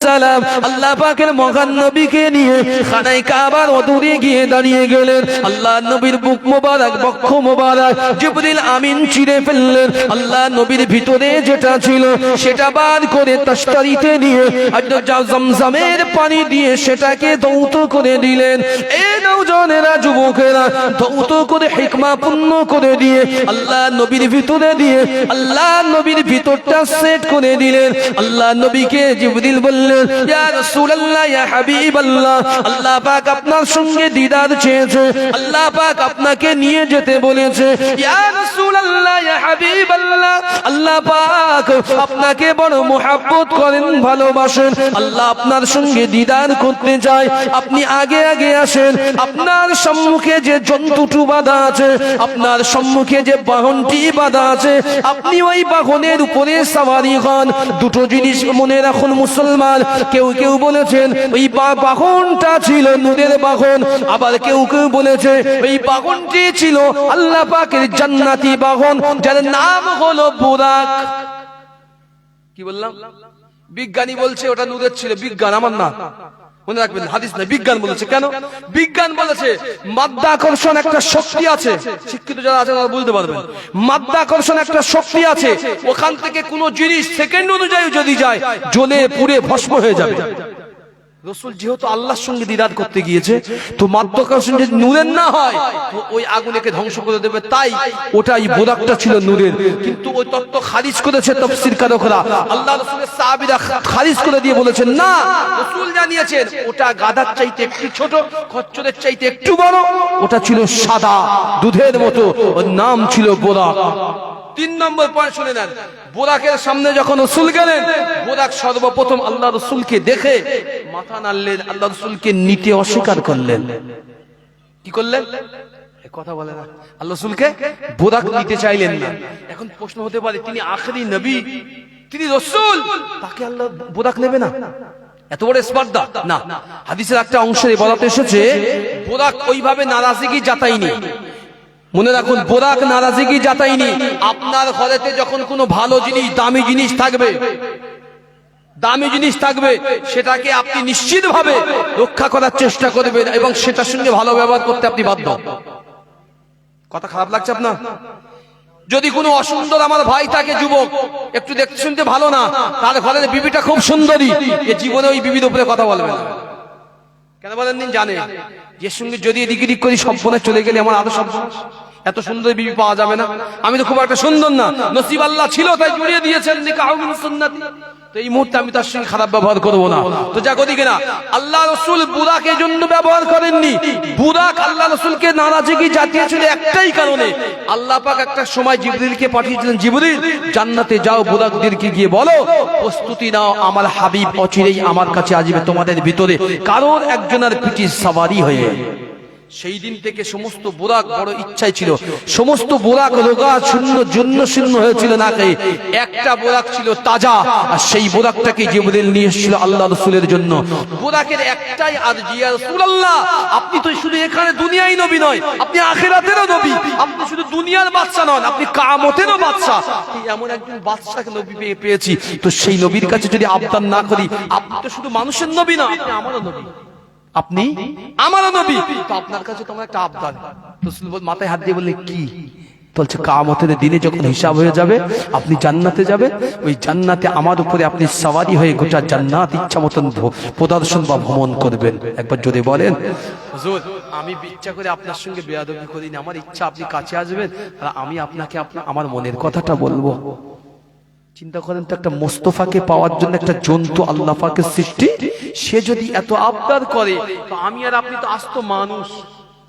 সালাম আল্লাহ পাকের মহান নবীকে নিয়ে খানায় কাবার অদূরে গিয়ে দাঁড়িয়ে গেলেন। আল্লাহ নবীর বুক মোবারক, বক্ষ মোবারক জিবরিল আমিন চিরে ফেললেন। আল্লাহ নবীর ভিতরে যেটা ছিল সেটা বার করে তাশতারিতে নিয়ে জমজমের পানি দিয়ে সেটাকে ধৌত করে দিলেন। এই নওজওয়ানেরা, যুবকেরা ধৌত করে হিকমা পূর্ণ করে দিয়ে আল্লাহ নবীর ভিতরে দিয়ে আল্লাহ নবীর ভিতরটা সেট করে দিলেন। আল্লাহ নবীকে জিবরিল বললেন, ইয়া রাসূলুল্লাহ, ইয়া হাবিবাল্লাহ, আল্লাহ পাক আপনার সঙ্গে দিদার চেয়েছে, আল্লাহ পাক আপনাকে নিয়ে যেতে বলেছে। ইয়া রাসূলুল্লাহ, ইয়া হাবিবাল্লাহ, আল্লাহ পাক আপনাকে বড় মুহাব্বত করেন, ভালোবাসেন, আল্লাহ আপনার সঙ্গে দিদার করতে চায়। আপনি আগে আগে আসেন। আপনার সম্মুখে যে জন্তুটু বাঁধা আছে, আপনার সম্মুখে যে বাহনটি বাঁধা আছে, আপনি ওই বাহনের উপরে সওয়ারি হন। দুটো জিনিস মনে রাখুন মুসলমান, কেউ কেউ বলেছেন ওই বাহনটা ছিল নূরের বাহন, আবার কেউ কেউ বলেছে ওই বাহনটি ছিল আল্লাহ পাকের জান্নাতি বাহন, যার নাম হলো বুরাক। কি বললাম? বিজ্ঞানী বলছে ওটা নূরের ছিল, বিজ্ঞান, আমার না, মনে রাখবেন, হাদিস না, বিজ্ঞান বলেছে। কেন বিজ্ঞান বলেছে? মাধ্যাকর্ষণ একটা শক্তি আছে, শিক্ষিত যারা আছেন তারা বুঝতে পারবেন। মাধ্যাকর্ষণ একটা শক্তি আছে, ওখান থেকে কোনো জিনিস সেকেন্ড অনুযায়ী যদি যায় জ্বলে পুড়ে ভস্ম হয়ে যাবে। রাসূল যেহেতু আল্লাহর সঙ্গে দিদার করতে গিয়েছে, তো মাধ্যাকর্ষণ যদি নূরের না হয় তো ওই আগুনকে ধ্বংস করে দেবে, তাই ওটাই বোরাকটা ছিল নূরের। কিন্তু ওই তত্ত্ব খারিজ করেছে তাফসীরকারকরা, আল্লাহ রাসূলের সাহাবীরা খারিজ করে দিয়ে বলেছেন না, রাসূল জানিয়েছেন ওটা গাধার চাইতে একটু ছোট, খচ্চরের চাইতে একটু বড়, ওটা ছিল সাদা দুধের মতো, ওর নাম ছিল বোরাক। 3 নম্বর পয়েন্ট শুনে নেন। বোরাকের সামনে যখন রাসূল গেলেন, বোরাক সর্বপ্রথম আল্লাহ রাসূলকে দেখে মাথা নাড়লেন, আল্লাহ রাসূলকে নিতে অস্বীকার করলেন। কি করলেন? কথা বলে না, আল্লাহ রাসূলকে বোরাক নিতে চাইলেন না। এখন প্রশ্ন হতে পারে, তিনি আখেরি নবী, তিনি রাসূল, তাকে আল্লাহ বোরাক নেবে না? এত বড় স্পর্ধা না। হাদিসের একটা অংশে বলাতে এসেছে বোরাক ওইভাবে নারাজিগি জাতায়নি। মনে রাখুন, বোরাক নারাজিগি জাতায়নি। আপনার ঘরেতে যখন কোনো ভালো জিনিস, দামি জিনিস থাকবে, দামি জিনিস থাকবে, সেটাকে আপনি নিশ্চিতভাবে রক্ষা করার চেষ্টা করবেন এবং সেটার সঙ্গে ভালো ব্যবহার করতে আপনি বাধ্য। কথা খারাপ লাগছে আপনার? যদি কোনো অসুন্দর আমার ভাই থাকে, যুবক, একটু দেখতে শুনতে ভালো না, তার ঘরের বিবিটা খুব সুন্দরী, এ জীবনে ওই বিবির উপরে কথা বলবে না। কেন বলেন? দিন জানে যে সঙ্গে যদি এদিক এদিক করি সর্বনাশ চলে গেলে আমার আরো সর্বনাশ। এত সুন্দর বিবি পাওয়া যাবে না, আমি তো খুব একটা সুন্দর না, নসিব আল্লাহ ছিল তাই জুড়িয়ে দিয়েছেন নিকাহ মিন সুন্নতি। তো এই মুহূর্তে আমি তার সঙ্গে খারাপ ব্যবহার করবো না। তো যাক ওদিকে না, আল্লাহ রাসূল বুরাকের জন্য ব্যবহার করেননি। বুরাক আল্লাহ রাসূলকে নারাজিগি জাতিয়েছিল একটাই কারণে, আল্লাহ পাক একটা সময় জিবরিলকে পাঠিয়েছিলেন, জিবরিল জান্নাতে যাও, বুরাকদেরকে গিয়ে বলো প্রস্তুতি নাও, আমার হাবিব অচিরেই আমার কাছে আসবে তোমাদের ভিতরে কারণ একজনের পিঠে সওয়ারি হয়ে। সেই দিন থেকে সমস্ত বুরাক বড় ইচ্ছাই ছিল, সমস্ত বুরাক রোগা শূন্য জন্য শূন্য হয়েছিল না, একটা বুরাক ছিল তাজা, আর সেই বুরাকটাকে জিবরিল নিয়ে এসেছিল আল্লাহ রাসূলের জন্য। বুরাকের একটাই আরজি, ইয়া রাসূলুল্লাহ, আপনি তো শুধু এখানে দুনিয়ায় নবী নয়, আপনি আখিরাতেরও নবী, আপনি শুধু দুনিয়ার বাদশা নন, আপনি কিয়ামতেরও বাদশা। এমন একজন বাদশাকে নবী পেয়েছি, তো সেই নবীর কাছে যদি আবদার না করি, আপনি তো শুধু মানুষের নবী না, আপনি আমারও নবী, আপনি আমারও নবী, তো আপনার কাছে তোমার একটা আবদার। রাসূল মাথায় হাত দিয়ে বললেন, কি? বলছে কিয়ামতের দিনে যখন হিসাব হয়ে যাবে, আপনি জান্নাতে যাবেন, ওই জান্নাতে আমার উপরে আপনি সওয়ারি হয়ে গোটা জান্নাত ইচ্ছা মতন প্রদর্শন বা ভ্রমণ করবেন। একবার যদি বলেন, হুজুর আমি ইচ্ছা করে আপনার সঙ্গে বেয়াদবি করিনি, আমার ইচ্ছা আপনি কাছে আসবেন আর আমি আপনাকে আমার মনের কথাটা বলবো। চিন্তা করেন তো, একটা মোস্তফাকে পাওয়ার জন্য একটা জন্তু আল্লাহ পাকের সৃষ্টি, সে যদি এত আবদার করে, তো আমি আর আপনি তো আস্ত মানুষ,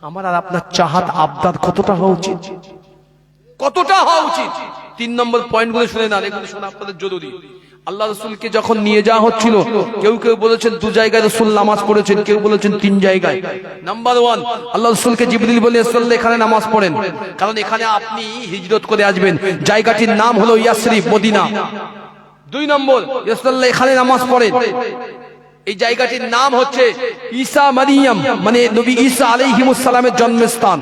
আমার আর আপনার চাহাত আবদার কতটা হওয়া উচিত, কতটা হওয়া উচিত? 3 নম্বর পয়েন্ট গুলো শুনে না, এগুলো শোনা আপনাদের জরুরি। আল্লাহ রাসূলকে যখন নিয়ে যাওয়া হচ্ছিল, কেউ কেউ বলেছেন 2 জায়গায় রাসূল নামাজ পড়েছেন, কেউ বলেছেন 3 জায়গায়। নাম্বার 1, আল্লাহ রাসূলকে জিবরিল বলে রাসূল এখানে নামাজ পড়েন, কারণ এখানে আপনি হিজরত করে আসবেন, জায়গাটির নাম হলো ইয়াসরিব, মদিনা। 2 নম্বর, রাসূল এখানে নামাজ পড়েন, এই জায়গাটির নাম হচ্ছে ঈসা মারিয়াম, মানে নবী ঈসা আলাইহিস সালামের জন্মস্থান।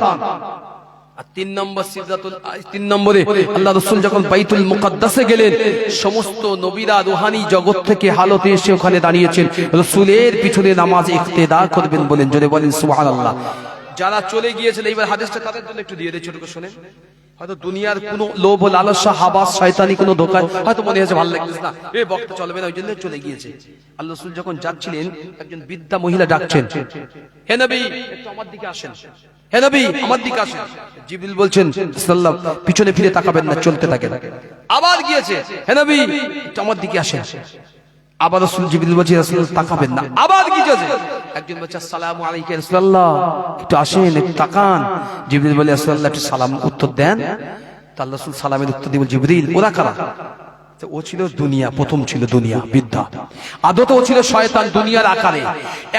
আর 3 নম্বর সিদরাতুল 3 নম্বরে আল্লাহ রাসূল যখন বাইতুল মুকাদ্দাসে গেলেন, সমস্ত নবীরা রূহানি জগৎ থেকে হালতে এসে ওখানে দাঁড়িয়েছেন, রাসূলের পিছনে নামাজে ইক্তেদা করবেন বলেন, জোরে বলেন সুবহানাল্লাহ। যারা চলে গিয়েছিল, এইবার হাদিসটা তাদের জন্য একটু দিয়ে দেই, ছোট করে শুনেন। হয়তো দুনিয়ার কোনো লোভ লালসা হাবাস শয়তানি কোনো ধোঁকায় হয়তো মনে হয়েছে ভালো লাগতেছে না, এই বক্তা চলবে না, ওই জন্য চলে গিয়েছে। আল্লাহ রাসূল যখন যাচ্ছিলেন, একজন বৃদ্ধা মহিলা ডাকছেন, হে নবী একটু আমার দিকে আসেন, হে নবী আমার দিকে আসেন। জিবরিল বলছেন সাল্লাল্লাহু পিছনে ফিরে তাকাবেন না, চলতে থাকেন। আবার গিয়েছে, হে নবী একটু আমার দিকে আসেন। আবার রাসূল জিবরিল বলছে রাসূল তাকাবেন না। আবার গিয়েছে, একজন বলছে আসসালামু আলাইকা রাসূলুল্লাহ একটু আসেন, একটু তাকান। জিবরিল বলে রাসূলুল্লাহ একটু সালাম উত্তর দেন। তা আল্লাহ রাসূল সালামের উত্তর দিয়ে বলে জিবরিল ওরা কারা? ও ছিল দুনিয়া, প্রথম ছিল দুনিয়া বৃদ্ধা, আদতে ও ছিল শয়তান দুনিয়ার আকারে।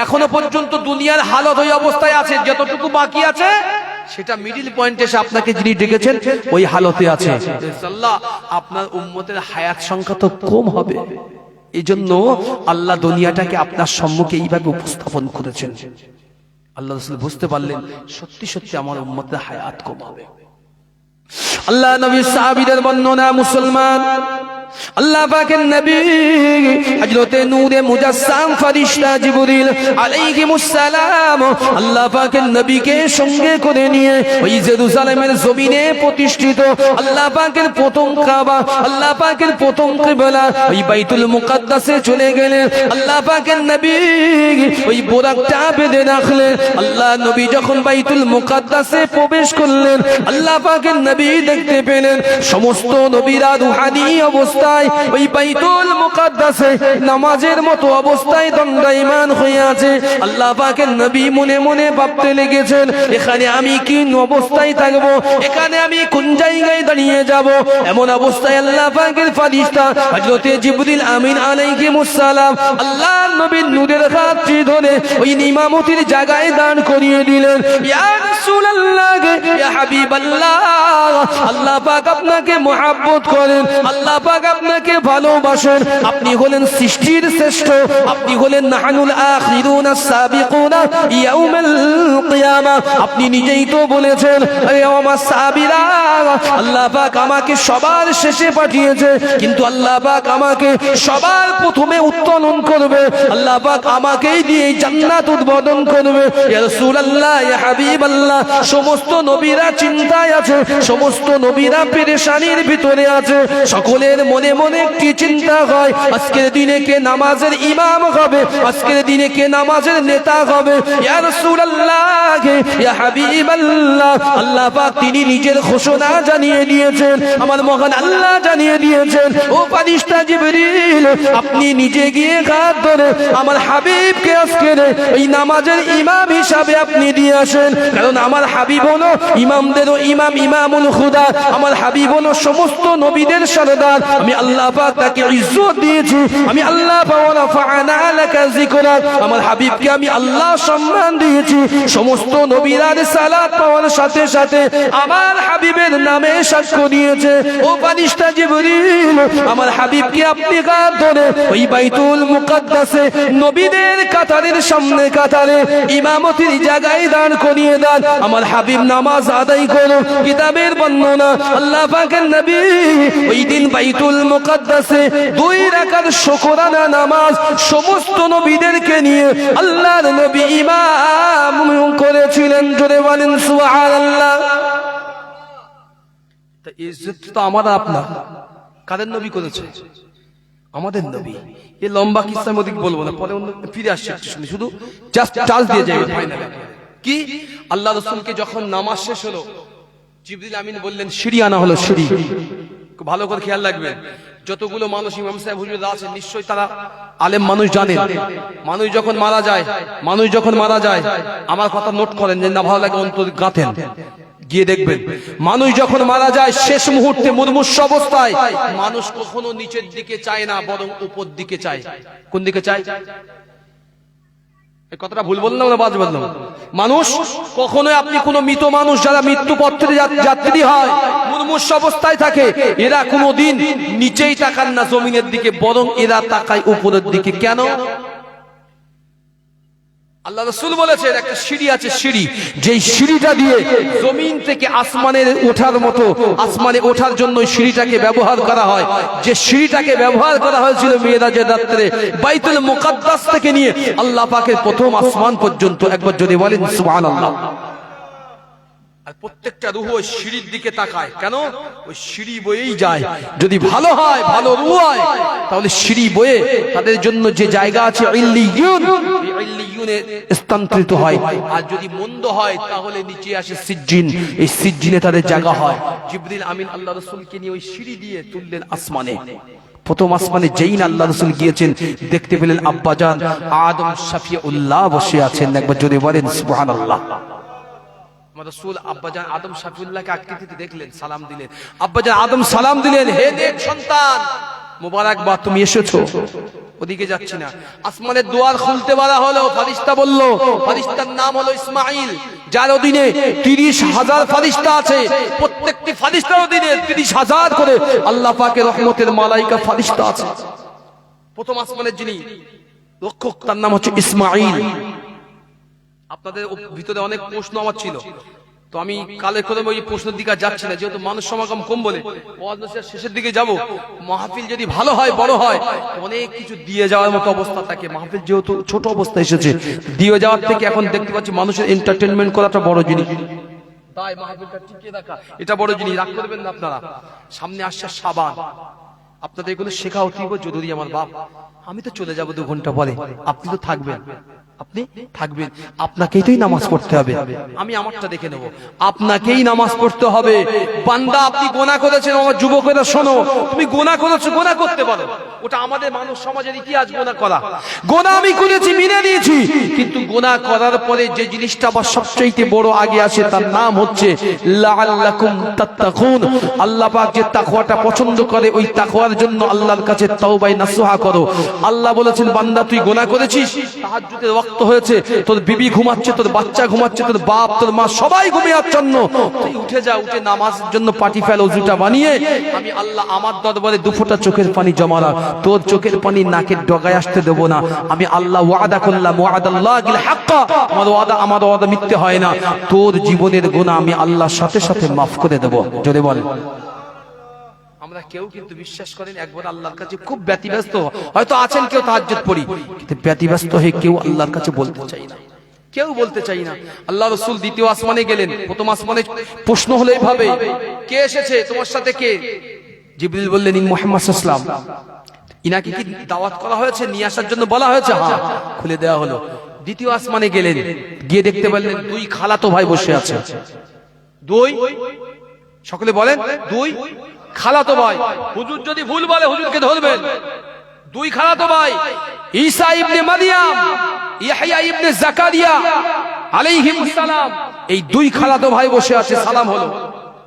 এখনো পর্যন্ত দুনিয়ার হালত ওই অবস্থায় আছে, যতটুকু বাকি আছে সেটা মিডিল পয়েন্টে এসে আপনাকে যিনি ডেকেছেন ওই হালতে আছে। আল্লাহ আপনার উম্মতের হায়াত সংখ্যা তো কম হবে, এই জন্য আল্লাহ দুনিয়াটাকে আপনার সম্মুখে এইভাবে উপস্থাপন করেছেন। আল্লাহ রাসূল বুঝতে পারলেন সত্যি সত্যি আমার উম্মতের হায়াত কম হবে। আল্লাহ নবী সাহাবীদের বর্ণনা, মুসলমান আল্লাহ পাকের নবী হযরতে নূরে মুজাসসাম ফেরেশতা জিবরিল আলাইহিমুস সালাম আল্লাহ পাকের নবীকে সঙ্গে করে নিয়ে ওই জেরুজালেমের জমিনে প্রতিষ্ঠিত আল্লাহ পাকের প্রথম কাবা, আল্লাহ পাকের প্রথম কিবলা ওই বাইতুল মুকাদ্দাসে চলে গেলেন। আল্লাহ পাকের নবী ওই বোরাকটা বেঁধে রাখলেন। আল্লাহ নবী যখন বাইতুল মুকাদ্দাসে প্রবেশ করলেন, আল্লাহ পাকের নবী দেখতে পেলেন সমস্ত নবীরা রূহানি অবস্থায় ওই বাইতুল মুকাদ্দাসে নামাজের মতো অবস্থায় দণ্ডায়মান হয়ে আছে। আল্লাহ পাকের নবী মনে মনে ভাবতে লেগেছেন, এখানে আমি কি অবস্থায় থাকবো, এখানে আমি কোন জায়গায় দাঁড়িয়ে যাব। এমন অবস্থায় আল্লাহ পাকের ফেরেশতা হযরতে জিবরিল আমিন আলাইহিমুস সালাম আল্লাহ নবীর নূরের হাতটি ধরে ওই ইমামতির জায়গায় দাঁড় করিয়ে দিলেন। ইয়া রাসূলুল্লাহ, ইয়া হাবিবাল্লাহ, আল্লাহ পাক আপনাকে মহব্বত করেন, আল্লাহ পাক আপনাকে ভালোবাসেন, আপনি হলেন সৃষ্টির শ্রেষ্ঠ, আপনি হলেন নাহনুল আখিরুনা সাবিকুনা ইয়াউমাল কিয়ামা। আপনি নিজেই তো বলেছেন আরে আমার সাহাবীরা, আল্লাহ পাক আমাকে সবার শেষে পাঠিয়েছে, কিন্তু আল্লাহ পাক আমাকে সবার প্রথমে উত্তোলন করবে, আল্লাহ পাক আমাকেই দিয়ে জান্নাত উদ্বোধন করবে। ইয়া রাসূলুল্লাহ, ইয়া হাবিবাল্লাহ, সমস্ত নবীরা চিন্তায় আছে, সমস্ত নবীরা পেরেশানির ভিতরে আছে। সকলের মনে মনে একটি চিন্তা হয়, আজকের দিনে কে নামাজের ইমাম হবে, আজকের দিনে কে নামাজের নেতা হবে। ইয়া রাসূলুল্লাহ, ইয়া হাবিবাল্লাহ, আল্লাহ পাক তিনি নিজের ঘোষণা জানিয়ে দিয়েছেন, আমার মহান আল্লাহ জানিয়ে দিয়েছেন, ও ফেরেশতা জিবরিল আপনি নিজে গিয়ে হাত ধরে আমার হাবিবকে আজকের এই নামাজের ইমাম হিসাবে আপনি দিয়ে আসেন। কারণ আমার হাবিব হলো ইমামদেরও ইমাম, ইমামুল খুদা, আমার হাবিব হলো সমস্ত নবীদের সরদার। আমি আল্লাহ পাক তাকে ইজ্জত দিয়েছি, আমি আল্লাহ পাক রাফা'না লাকা যিকরাক, আমার হাবিবকে আমি আল্লাহ সম্মান দিয়েছি। সমস্ত নবীরা সালাত পাওয়ার সাথে সাথে আমার হাবিবের নামে সাক্ষ্য দিয়েছে। ও ফেরেশতা জিবরিল আমার হাবিবকে আপনি হাত ধরে ওই বাইতুল মুকাদ্দাসে নবীদের কাতারের সামনে কাতারে ইমামতির জায়গায় দাঁড় করিয়ে দেন, আমার হাবিব নামাজ আদায় করো। কিতাবের বর্ণনা, আল্লাহ পাকের নবী ওই দিন বাইতুল মুকাদ্দাসে 2 রাকাত শুকরানা নামাজ সমস্ত নবীদেরকে নিয়ে আল্লাহর নবী ইমাম করেছিলেন। জোরে বলেন সুবহানাল্লাহ। তা ইজ্জত তো আমার আপনার, কাদের নবী করেছে? আমাদের নবী। এই লম্বা কিসসার মধ্যে বলবো না, পরে অন্য ফিরে আসছে একটু শুনি, শুধু জাস্ট টাচ দিয়ে যাই ফাইনাল। কি আল্লাহ রাসূলকে যখন নামাজ শেষ হলো, জিবরিল আমিন বললেন সিঁড়ি আনা হলো। সিঁড়ি ভালো করে খেয়াল রাখবেন, যতগুলো মানুষ ইমাম সাহেব হুজুররা আছেন নিশ্চয়ই তারা আলেম মানুষ জানেন, মানুষ যখন মারা যায় আমার কথা নোট করেন, যে না ভালো লাগে অন্তর গাঁথেন, গিয়ে দেখবেন মানুষ যখন মারা যায় শেষ মুহূর্তে মুমূর্ষু অবস্থায় মানুষ কখনো নিচের দিকে চায় না, বরং উপর দিকে চায়। কোন দিকে চায়? এই কথাটা ভুল বললাম না বাজ বললাম? মানুষ কখনোই, আপনি কোন মৃত মানুষ যারা মৃত্যু পথে যাত্রী হয়, মুমূর্ষু অবস্থায় থাকে, এরা কোনোদিন নিচেই তাকান না জমিনের দিকে, বরং এরা তাকায় উপরের দিকে। কেন? আল্লাহ রাসূল বলেছেন একটা সিঁড়ি আছে, সিঁড়ি, যেই সিঁড়িটা দিয়ে জমিন থেকে আসমানে ওঠার মতো, আসমানে ওঠার জন্য সিঁড়িটাকে ব্যবহার করা হয়, যে সিঁড়িটাকে ব্যবহার করা হয়েছিল মিরাজের রাত্রে বাইতুল মুকাদ্দাস থেকে নিয়ে আল্লাহ পাকের প্রথম আসমান পর্যন্ত। একবার যদি বলেন সুবহানাল্লাহ। আর প্রত্যেকটা রূহ ওই সিঁড়ির দিকে তাকায়, কেন? ওই সিঁড়ি বয়েই যায়। যদি ভালো হয়, ভালো রূহ হয়, তাহলে সিঁড়ি বয়ে তাদের জন্য যে জায়গা আছে ইল্লিয়ুন, এই ইল্লিয়ুনে স্থানান্তরিত হয়। আর যদি মন্দ হয় তাহলে নিচে আসে সিজ্জিন, এই সিজ্জিনে তাদের জায়গা হয়। জিবরিল আমিন আল্লাহ রাসূলকে নিয়ে ওই সিঁড়ি দিয়ে তুললেন আসমানে। প্রথম আসমানে যেই না আল্লাহ রাসূল গিয়েছেন, দেখতে পেলেন আব্বাজান আদম শাফিউল্লাহ বসে আছেন। একবার যদি বলেন সুবহানাল্লাহ। রাসূল আব্বাজান আদম শাফিউল্লাহকে আকৃতিতে দেখলেন, সালাম দিলেন। আব্বাজান আদম সালাম দিলেন, হে নেক সন্তান, মোবারকবাদ, তুমি এসেছো। ওদিকে যাচ্ছি না। আসমানের দুয়ার খুলতে বলা হলো, ফেরেশতা বলল, ফেরেশতার নাম হলো ইসমাঈল, যার অধীনে ৩০,০০০ ফেরেশতা আছে। প্রত্যেকটি ফেরেশতার অধীনে ৩০,০০০ করে আল্লাহ পাকের রহমতের মালায়েকা ফেরেশতা আছে। প্রথম আসমানের যিনি রক্ষক তার নাম হচ্ছে ইসমাঈল। আপনাদের ভিতরে অনেক প্রশ্ন আমার ছিল, তো আমি কালে করে ওই প্রশ্নের দিকে যাচ্ছি না, যেহেতু মানুষ সমাগম কম বলে ওয়াজ শেষের দিকে যাব। মাহফিল যদি ভালো হয়, বড় হয়, অনেক কিছু দিয়ে যাওয়ার মতো অবস্থা থাকে। মাহফিল যেহেতু ছোট অবস্থা এসেছে, দিয়ে যাওয়ার থেকে এখন দেখতে পাচ্ছি মানুষের এন্টারটেনমেন্ট করাটা বড় জিনিস, তাই মাহফিলটা টিকিয়ে রাখা এটা বড় জিনিস। রাগ করবেন না আপনারা, সামনে আসছে শাবান, আপনাদের এগুলো শেখা অতীব জরুরি। আমার বাপ, আমি তো চলে যাব 2 ঘন্টা পরে, আপনি তো থাকবেন, আপনি থাকবেন, আপনাকেই তো নামাজ পড়তে হবে। আমি আমারটা দেখে নেব, আপনাকেই নামাজ পড়তে হবে। বান্দা, আপনি গুনাহ করেছেন, আমার যুবকেরা শোনো, তুমি গুনাহ করেছো, গুনাহ করতে পারো, ওটা আমাদের মানব সমাজের ইতিহাস। গুনাহ করা, গুনাহ আমি করেছি, মেনে নিয়েছি, কিন্তু গুনাহ করার পরে যে জিনিসটা আবার সবচেয়ে বড় আগে আসে, তার নাম হচ্ছে লাআল্লাকুম তাত্তাকুন। আল্লাহ পাক যে তাকওয়াটা পছন্দ করে, ওই তাকওয়ার জন্য আল্লাহর কাছে তাওবা নাসুহা করো। আল্লাহ বলেছেন, বান্দা তুই গুনাহ করেছিস, তাহাজ্জুদের ওয়াক্ত হয়েছে, তোর বিবি ঘুমাচ্ছে, তোর বাচ্চা ঘুমাচ্ছে, তোর বাপ, তোর মা সবাই ঘুমিয়ে আচ্ছন্ন, তুই উঠে যা, উঠে নামাজের জন্য পাটি ফেল, ওযুটা বানিয়ে আমি আল্লাহ আমার দরবারে 2 ফোঁটা চোখের পানি জমা রাখ। তোর চোখের পানি নাকের ডগায় আসতে দেব না। আমি আল্লাহ ওয়াদা করলাম, ওয়াদাল্লাহিল হাক্কা, আমার ওয়াদা মিথ্যে হয় না। তোর জীবনের গুনাহ আমি আল্লাহর সাথে সাথে মাফ করে দেব। জোরে বল। আমরা কেউ কিন্তু বিশ্বাস করেন, একবার আল্লাহর কাছে খুব ব্যতিব্যস্ত, হয়তো আছেন কেউ তাহাজ্জুদ পড়ি, কিন্তু ব্যতিব্যস্ত হয়ে কেউ আল্লাহর কাছে বলতে চাই না, কেউ বলতে চাই না। আল্লাহ রাসূল দ্বিতীয় আসমানে গেলেন। প্রথম আসমানে প্রশ্ন হলো এইভাবে, কে এসেছে তোমার সাথে? কে? জিবরিল বললেন, ইনি মুহাম্মদ সাল্লাল্লাহু আলাইহি ওয়াসাল্লাম। ইনাকে কি দাওয়াত করা হয়েছে, নিয়ে আসার জন্য বলা হয়েছে? হ্যাঁ, খুলে দেওয়া হলো। দ্বিতীয় আসমানে গেলেন, গিয়ে দেখতে পেলেন 2 খালাতো ভাই বসে আছে। 2, সকলে বলেন 2 খালাতো ভাই। হুজুর যদি ভুল বলে হুজুরকে ধরবেন। 2 খালাতো ভাই, ঈসা ইবনে মারইয়াম, ইয়াহইয়া ইবনে জাকারিয়া আলাইহিস সালাম, এই 2 খালাতো ভাই বসে আছে। সালাম হলো,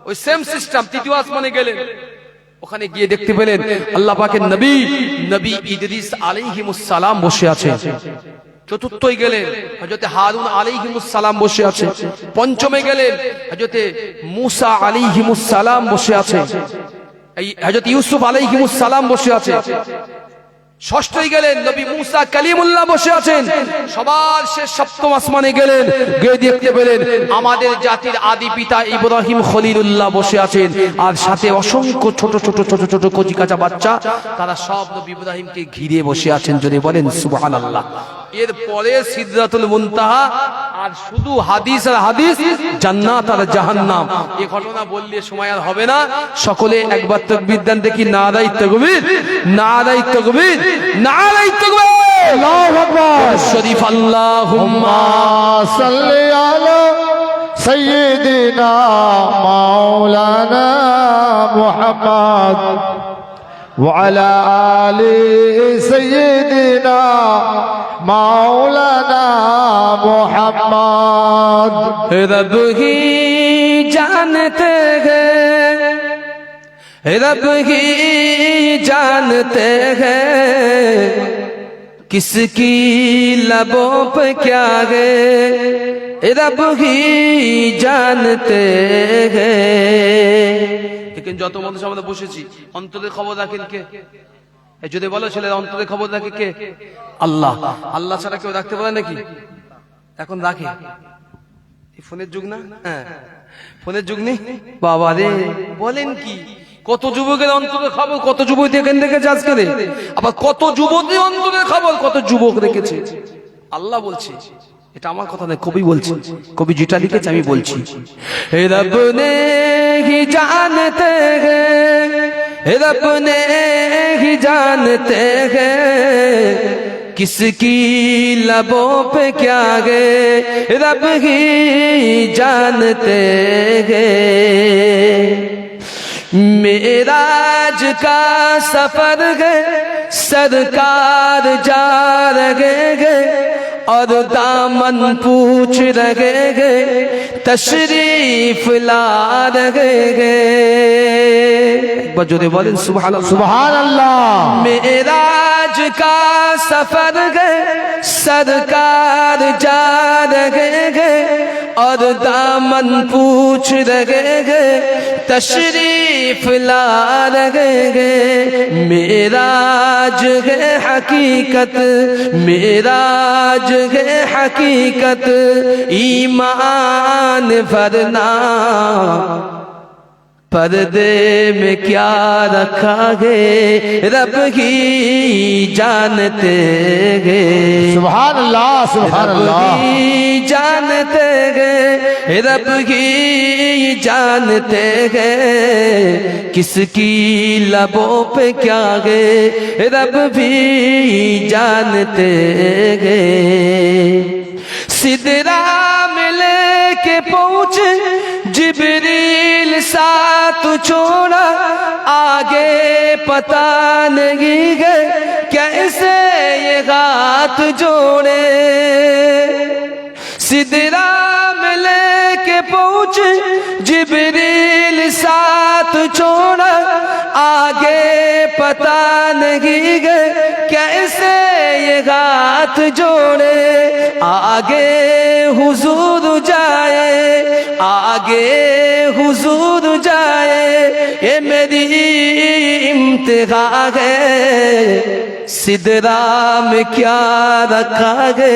ওই সেম সিস্টেম। তৃতীয় আসমানে গেলেন, ওখানে গিয়ে দেখতে পেলেন আল্লাহ পাকের নবী ইদ্রিস আলাইহিস সালাম বসে আছে। চতুর্থই গেলেন, হযরত হারুন আলাইহিস সালাম বসে আছে। পঞ্চমে গেলেন, হযরত মূসা আলাইহিস সালাম বসে আছে। এই হযরত ইউসুফ আলাইহিস সালাম বসে আছে। ষষ্ঠই গেলেন, নবী মূসা কালিমুল্লাহ বসে আছেন। সবার শেষ সপ্তম আসমানে গেলেন, গিয়ে দেখতে পেলেন আমাদের জাতির আদি পিতা ইব্রাহিম খলিলুল্লাহ বসে আছেন, আর সাথে অসংখ্য ছোট ছোট ছোট ছোট কচিকাঁচা বাচ্চা, তারা সব নবী ইব্রাহিমকে ঘিরে বসে আছেন। যদি বলেন সুবহানাল্লাহ। এরপরে সিদরাতুল মুনতাহা, আর শুধু হাদিস আর হাদিস, জান্নাত আর জাহান্নাম। এই ঘটনা বললে সময় আর হবে না। সকলে একবার তাকবীর দেন দেখি, নারায়ে তাকবীর, নারায়ে তাকবীর, নারায়ে তাকবীর, আল্লাহু আকবার। শরীফ আল্লাহুম্মা সাল্লি আলা সাইয়্যিদিনা মাওলানা মুহাম্মদ ওয়া আলা আলি সাইয়্যিদিনা মাওলানা মুহাম্মদ। रब ही जानते हैं, रब ही जानते हैं, किसकी लबों पे क्या है, रब ही जानते हैं। लेकिन যত মানুষ আমরা বসেছি, অন্তরের খবর রাখেন কে? যদি বলো ছেলেরা, অন্তরের খবর রাখে কে? আল্লাহ। আল্লাহ ছাড়া কেউ রাখতে পারে নাকি? এখন রাখে, এই ফোনের যুগ না? হ্যাঁ, ফোনের যুগ নেই বাবা রে। বলেন কি, কত যুবকের অন্তরে খবর, কত যুবতী এখান থেকে আজকে রে, আবার কত যুবতী অন্তরের খবর, কত যুবক রেখেছে। আল্লাহ বলছে, এটা আমার কথা নয়, কবি বলছে, কবি যেটা লিখেছে আমি বলছি। হে রব নে হি জানতে हैं, হে রব নে হি জানতে हैं, किसकी लबों पे क्या है रब ही जानते हैं। मेराज का सफर है सरकार जा रहे हैं, और दामन पूछ रहे हैं तशरीफ ला रहे हैं। एक बार जोरे बोलें सुभान अल्लाह। सुभान अल्लाह। मेराज का सफर है सरकार जा रहे हैं, और दामन पूछ रहे हैं तशरीफ ला रहे हैं। मेराज है हकीकत, मेराज है हकीकत, ईमान वरना पर्दे में क्या रखा है रब ही जानते हैं। सुभान अल्लाह, सुभान रब अल्लाह। ही जानते हैं, रब ही जानते हैं, किसकी लबों पे क्या है रब भी जानते हैं। सिदरा में लेके पहुंचे जिब्रील साथ छोड़ा, आगे पता नहीं है कैसे ये हाथ जोड़े। सिदरा में लेके पहुंचे जिब्रील साथ छोड़ा, आगे पता नहीं है कैसे ये हाथ जोड़े। आगे हुजूर जाए, आगे हुजूर जाए, ये मेरी इम्तिहा है। सिदरा में क्या रखा है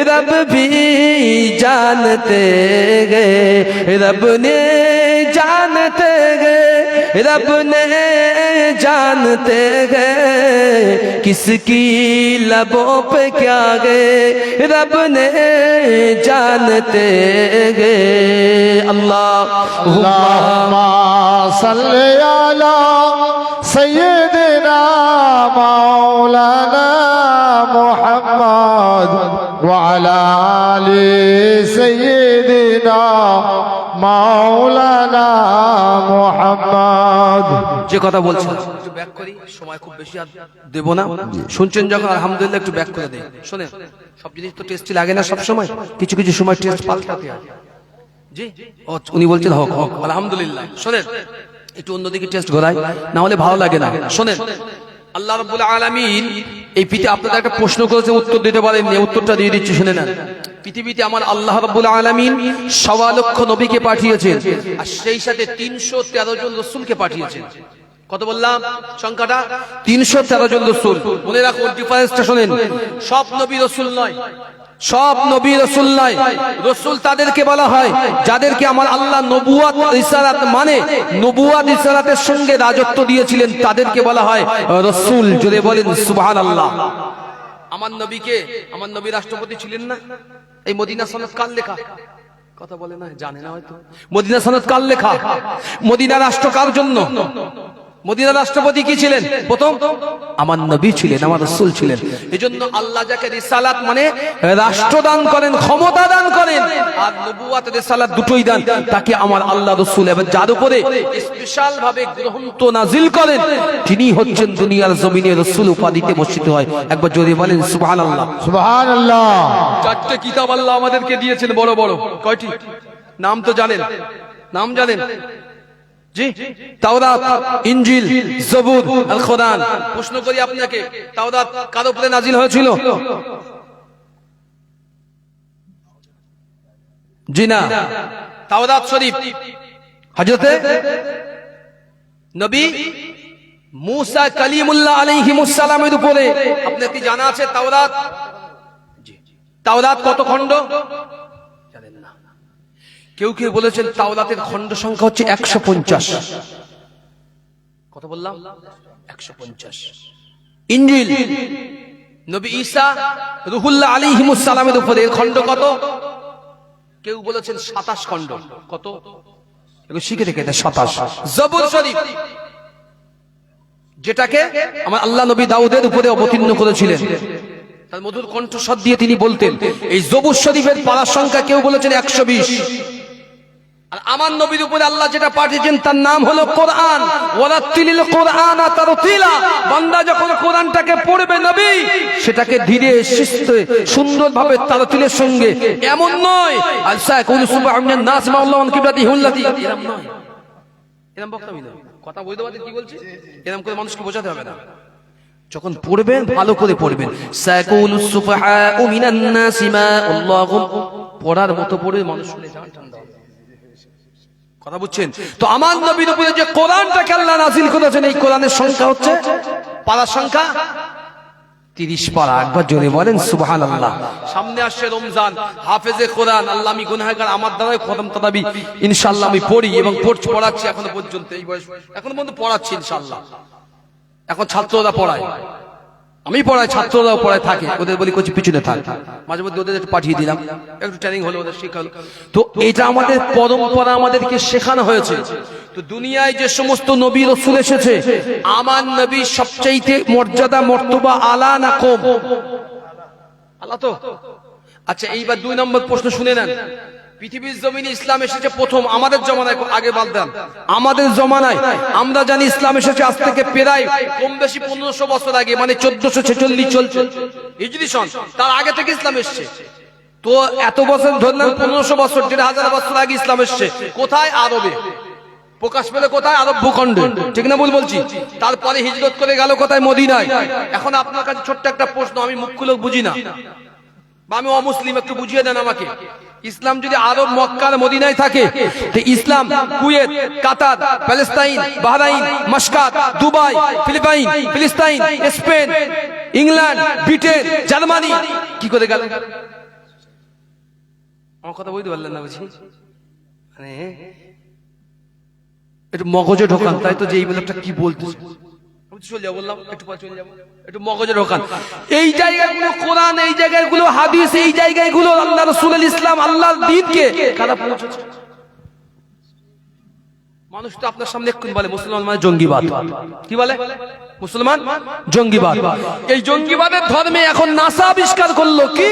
रब भी जानते हैं, रब ने जानते हैं, रब ने जानते हैं, किसकी लबों पे क्या है रब ने जानते हैं। अल्लाहुम्मा सल्ली अला सय्यिदिना मौलाना मुहम्मद व अला आलि सय्यिदिना मौलाना मुहम्मद। যে কথা বলছি একটু ব্যাক করি, সময় খুব বেশি আর দেব না। শুনছেন যখন আলহামদুলিল্লাহ একটু ব্যাক করে দেই। শুনেন, সব জিনিস তো টেস্টি লাগে না সব সময়, কিছু কিছু সময় টেস্ট পাল্টাতে হয়। জি ও উনি বলছেন হক হক আলহামদুলিল্লাহ। শুনেন, একটু অন্যদিকে টেস্ট ঘোরাই, না হলে ভালো লাগে না। শুনেন, আল্লাহ রাব্বুল আলামিন এই পৃথিবী, আপনাদের একটা প্রশ্ন করেছে উত্তর দিতে পারেন, উত্তরটা দিয়ে দিচ্ছি শুনে নেন। পৃথিবীতে আমার আল্লাহ রাব্বুল আলামিন ১.৫ লক্ষ নবীকে পাঠিয়েছেন, আর সেই সাথে ৩১৩ জন রাসূলকে পাঠিয়েছেন। কত বললাম সংখ্যাটা? ৩১৩ জন রাসূল। মনে রাখুন ডিফারেন্সটা শুনেন, সব নবী রাসূল নয়, সব নবী রাসূল নয়। রাসূল তাদেরকে বলা হয় যাদেরকে আমার আল্লাহ নবুয়ত রিসালাত, মানে নবুয়ত রিসালাতের সঙ্গে রাজত্ব দিয়েছিলেন, তাদেরকে বলা হয় রাসূল। জোরে বলেন সুবহানাল্লাহ। আমার নবীকে, আমার নবী রাষ্ট্রপতি ছিলেন না? এই মদিনা সনদ কার লেখা? কথা বলে না, জানে না হয়তো। মদিনা সনদ কার লেখা? মদিনা রাষ্ট্র কার জন্য? মদিনা রাষ্ট্রপতি কি ছিলেন? প্রথম আমার নবী ছিলেন, আমার রাসূল ছিলেন। এজন্য আল্লাহ যাকে রিসালাত মানে রাষ্ট্র দান করেন, ক্ষমতা দান করেন, আর নবুয়ত রিসালাত দুটোই দান, তাকে আমার আল্লাহ রাসূল এবং যার উপরে স্পেশাল ভাবে গ্রন্থ নাজিল করেন, তিনি হচ্ছেন দুনিয়ার জমিনে রাসূল উপাধিতে ভূষিত হয়। একবার জোরে বলেন সুবহানাল্লাহ। সুবহানাল্লাহ। চারটি কিতাব আল্লাহ আমাদেরকে দিয়েছেন, বড় বড়। কয়টি? নাম তো জানেন, নাম জানেন? জি, তাওরাত, ইনজিল, জবুর, আল কোরআন। প্রশ্ন করি আপনাকে, তাওরাত কার উপরে নাজিল হয়েছিল? জি না, তাওরাত শরীফ হযরতে নবী মুসা কালিমুল্লাহ আলাইহিমুস সালামের উপরে। আপনার কি জানা আছে তাওরাত? জি, তাওরাত কত খণ্ড জানেন না। কেউ কেউ বলেছেন তাওরাতের খণ্ড সংখ্যা হচ্ছে 150। কত বললাম? 150। ইনজিল নবী ঈসা রুহুল্লাহ আলাইহিমুস সালামের উপরে এর খণ্ড কত? কেউ বলেছেন 27 খণ্ড। কত? এগুলো শিখে রেখে দেয় 27। জবুর শরীফ, যেটাকে আমার আল্লাহ নবী দাউদের উপরে অবতীর্ণ করেছিলেন, তার মধুর কণ্ঠস্বর দিয়ে তিনি বলতেন। এই জবুর শরীফের পারার সংখ্যা কেউ বলেছেন 120। আর আমার নবীর উপরে আল্লাহ যেটা পাঠিয়েছেন তার নাম হলো কোরআন। ওয়ারাত্তিলিল কোরআনা তারতিলা। বান্দা যখন কোরআনটাকে পড়বে নবী, সেটাকে ধীরে সুস্থে সুন্দরভাবে তারতিলের সঙ্গে, এমন নয় আলসা কুল সুবহানান নাস মাআল্লাহু কিবলাতি হুল্লাতি, এরকম নয়। এরকম বক্তব্য নয়। কথা বুঝতে পারছেন কি বলছি? এরকম করে মানুষকে বোঝাতে হবে না। যখন পড়বেন ভালো করে পড়বেন। সাকুলুস সুফাহা মিনান নাসি মা আল্লাহু, পড়ার মতো পড়ে মানুষ শুনে যান ঠান্ডা। কথা বুঝছেন তো? আমার নবীর উপরে যে কোরআনটাকে আল্লাহ নাযিল করেছেন, এই কোরআনের সংখ্যা হচ্ছে, পারার সংখ্যা 30 পারা। একবার জোরে বলেন সুবহানাল্লাহ। সামনে আসছে রমজান, হাফেজে কোরআন। আল্লাহ আমি গুনাহগার, আমার দ্বারাই খতম তারাবি ইনশাআল্লাহ আমি পড়ি এবং পড়াচ্ছি এখনো পর্যন্ত। এই বয়স এখনো পর্যন্ত পড়াচ্ছি ইনশাআল্লাহ। এখন ছাত্ররা পড়ায়, আমি পড়াই, ছাত্ররাও পড়ায় থাকে। ওদের বলি কোচি পিছনে থাক, মাঝে মধ্যে ওদের একটু পাঠিয়ে দিলাম, একটু ট্রেনিং হলো, ওদের শেখালো। তো এটা আমাদের পরম্পরা, আমাদেরকে শেখানো হয়েছে। তো দুনিয়ায় যে সমস্ত নবী রাসূল এসেছে, আমার নবী সবচাইতে মর্যাদা মর্তবা আলা না কম? আল্লাহ তো। আচ্ছা, এইবার 2 নম্বর প্রশ্ন শুনে নেন। পৃথিবীর জমিনে ইসলাম এসেছে প্রথম আমাদের জমানায়, আগে বলতাম আমাদের জমানায়। আমরা জানি ইসলাম এসেছে আজ থেকে প্রায় কম বেশি 1500 বছর আগে, মানে 1446 চলছে হিজরি সন। তার আগে থেকে ইসলাম এসেছে। তো এত বছর ধরলাম 1500 বছর, 1000 বছর আগে ইসলাম এসেছে। কোথায়? আরবে। প্রকাশ পেলে কোথায়? আরব ভূখণ্ডে। ঠিক না ভুল বলছি? তারপরে হিজরত করে গেল কোথায়? মদিনায়। এখন আপনার কাছে ছোট্ট একটা প্রশ্ন, আমি মুখগুলো বুঝি না বা আমি অমুসলিম, একটু বুঝিয়ে দেন আমাকে। ইসলাম যদি আরব মক্কার মদিনায় থাকে, তো ইসলাম কুয়েত, কাতার, Palestine, Bahrain, মাস্কাত, Dubai, Philippine, ফিলিস্তাইন, Spain, England, Britain, Germany কি করে গেল? আমার কথা বুঝতে পারলেন না? বুঝি মানে একটু মগজে ঢোকান, তাই তো যে এই লোকটা কি বলতেছে। চলে যাবো বললাম, একটু পরে চলে যাবো, একটু মগজে ঢোকান। এই জায়গাগুলো কোরআন, এই জায়গাগুলো হাদিস, এই জায়গাগুলো আল্লাহ রাসূলুল ইসলাম, আল্লাহর দ্বীনকে কারা পৌঁছেছে? মানুষ তো আপনার সামনে এক্ষুনি বলে মুসলমান মানে জঙ্গিবাদ। কি বলে? মুসলমান জঙ্গিবাদ। এই জঙ্গিবাদের ধর্মে এখন নাসা আবিষ্কার করলো কি